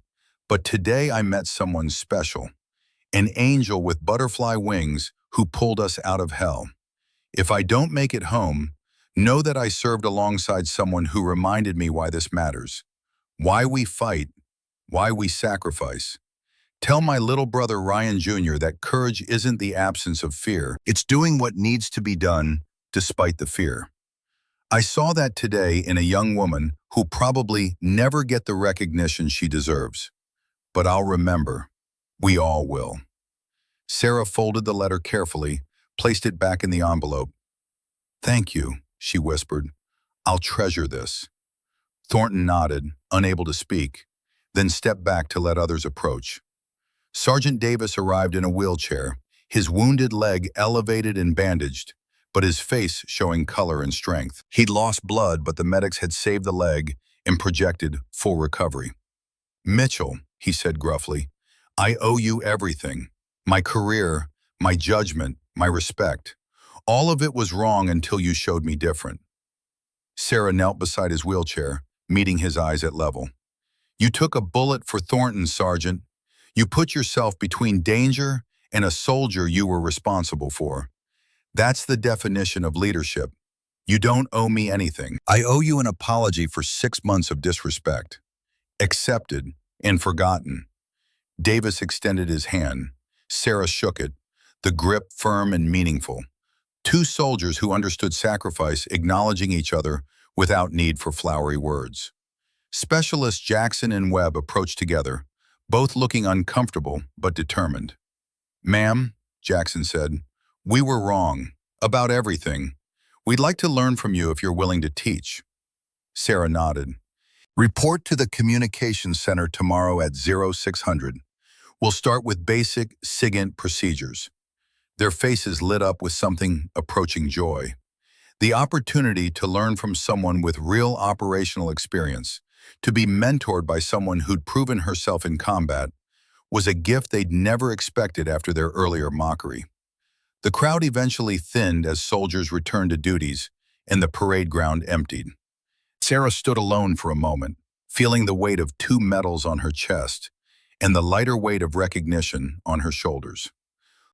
but today I met someone special, an angel with butterfly wings who pulled us out of hell. If I don't make it home, know that I served alongside someone who reminded me why this matters, why we fight, why we sacrifice. Tell my little brother Ryan Jr. that courage isn't the absence of fear. It's doing what needs to be done despite the fear." I saw that today in a young woman who'll probably never get the recognition she deserves. But I'll remember. We all will. Sarah folded the letter carefully, placed it back in the envelope. "Thank you," she whispered. "I'll treasure this." Thornton nodded, unable to speak, then stepped back to let others approach. Sergeant Davis arrived in a wheelchair, his wounded leg elevated and bandaged, but his face showing color and strength. He'd lost blood, but the medics had saved the leg and projected full recovery. "Mitchell," he said gruffly, "I owe you everything. My career, my judgment, my respect. All of it was wrong until you showed me different." Sarah knelt beside his wheelchair, meeting his eyes at level. "You took a bullet for Thornton, Sergeant. You put yourself between danger and a soldier you were responsible for. That's the definition of leadership. You don't owe me anything. I owe you an apology for 6 months of disrespect. Accepted and forgotten." Davis extended his hand. Sarah shook it, the grip firm and meaningful. Two soldiers who understood sacrifice acknowledging each other without need for flowery words. Specialists Jackson and Webb approached together, both looking uncomfortable but determined. "Ma'am," Jackson said, "we were wrong. About everything. We'd like to learn from you if you're willing to teach." Sarah nodded. "Report to the Communications Center tomorrow at 0600. We'll start with basic SIGINT procedures." Their faces lit up with something approaching joy. The opportunity to learn from someone with real operational experience, To be mentored by someone who'd proven herself in combat was a gift they'd never expected after their earlier mockery. The crowd eventually thinned as soldiers returned to duties and the parade ground emptied. Sarah stood alone for a moment, feeling the weight of two medals on her chest and the lighter weight of recognition on her shoulders.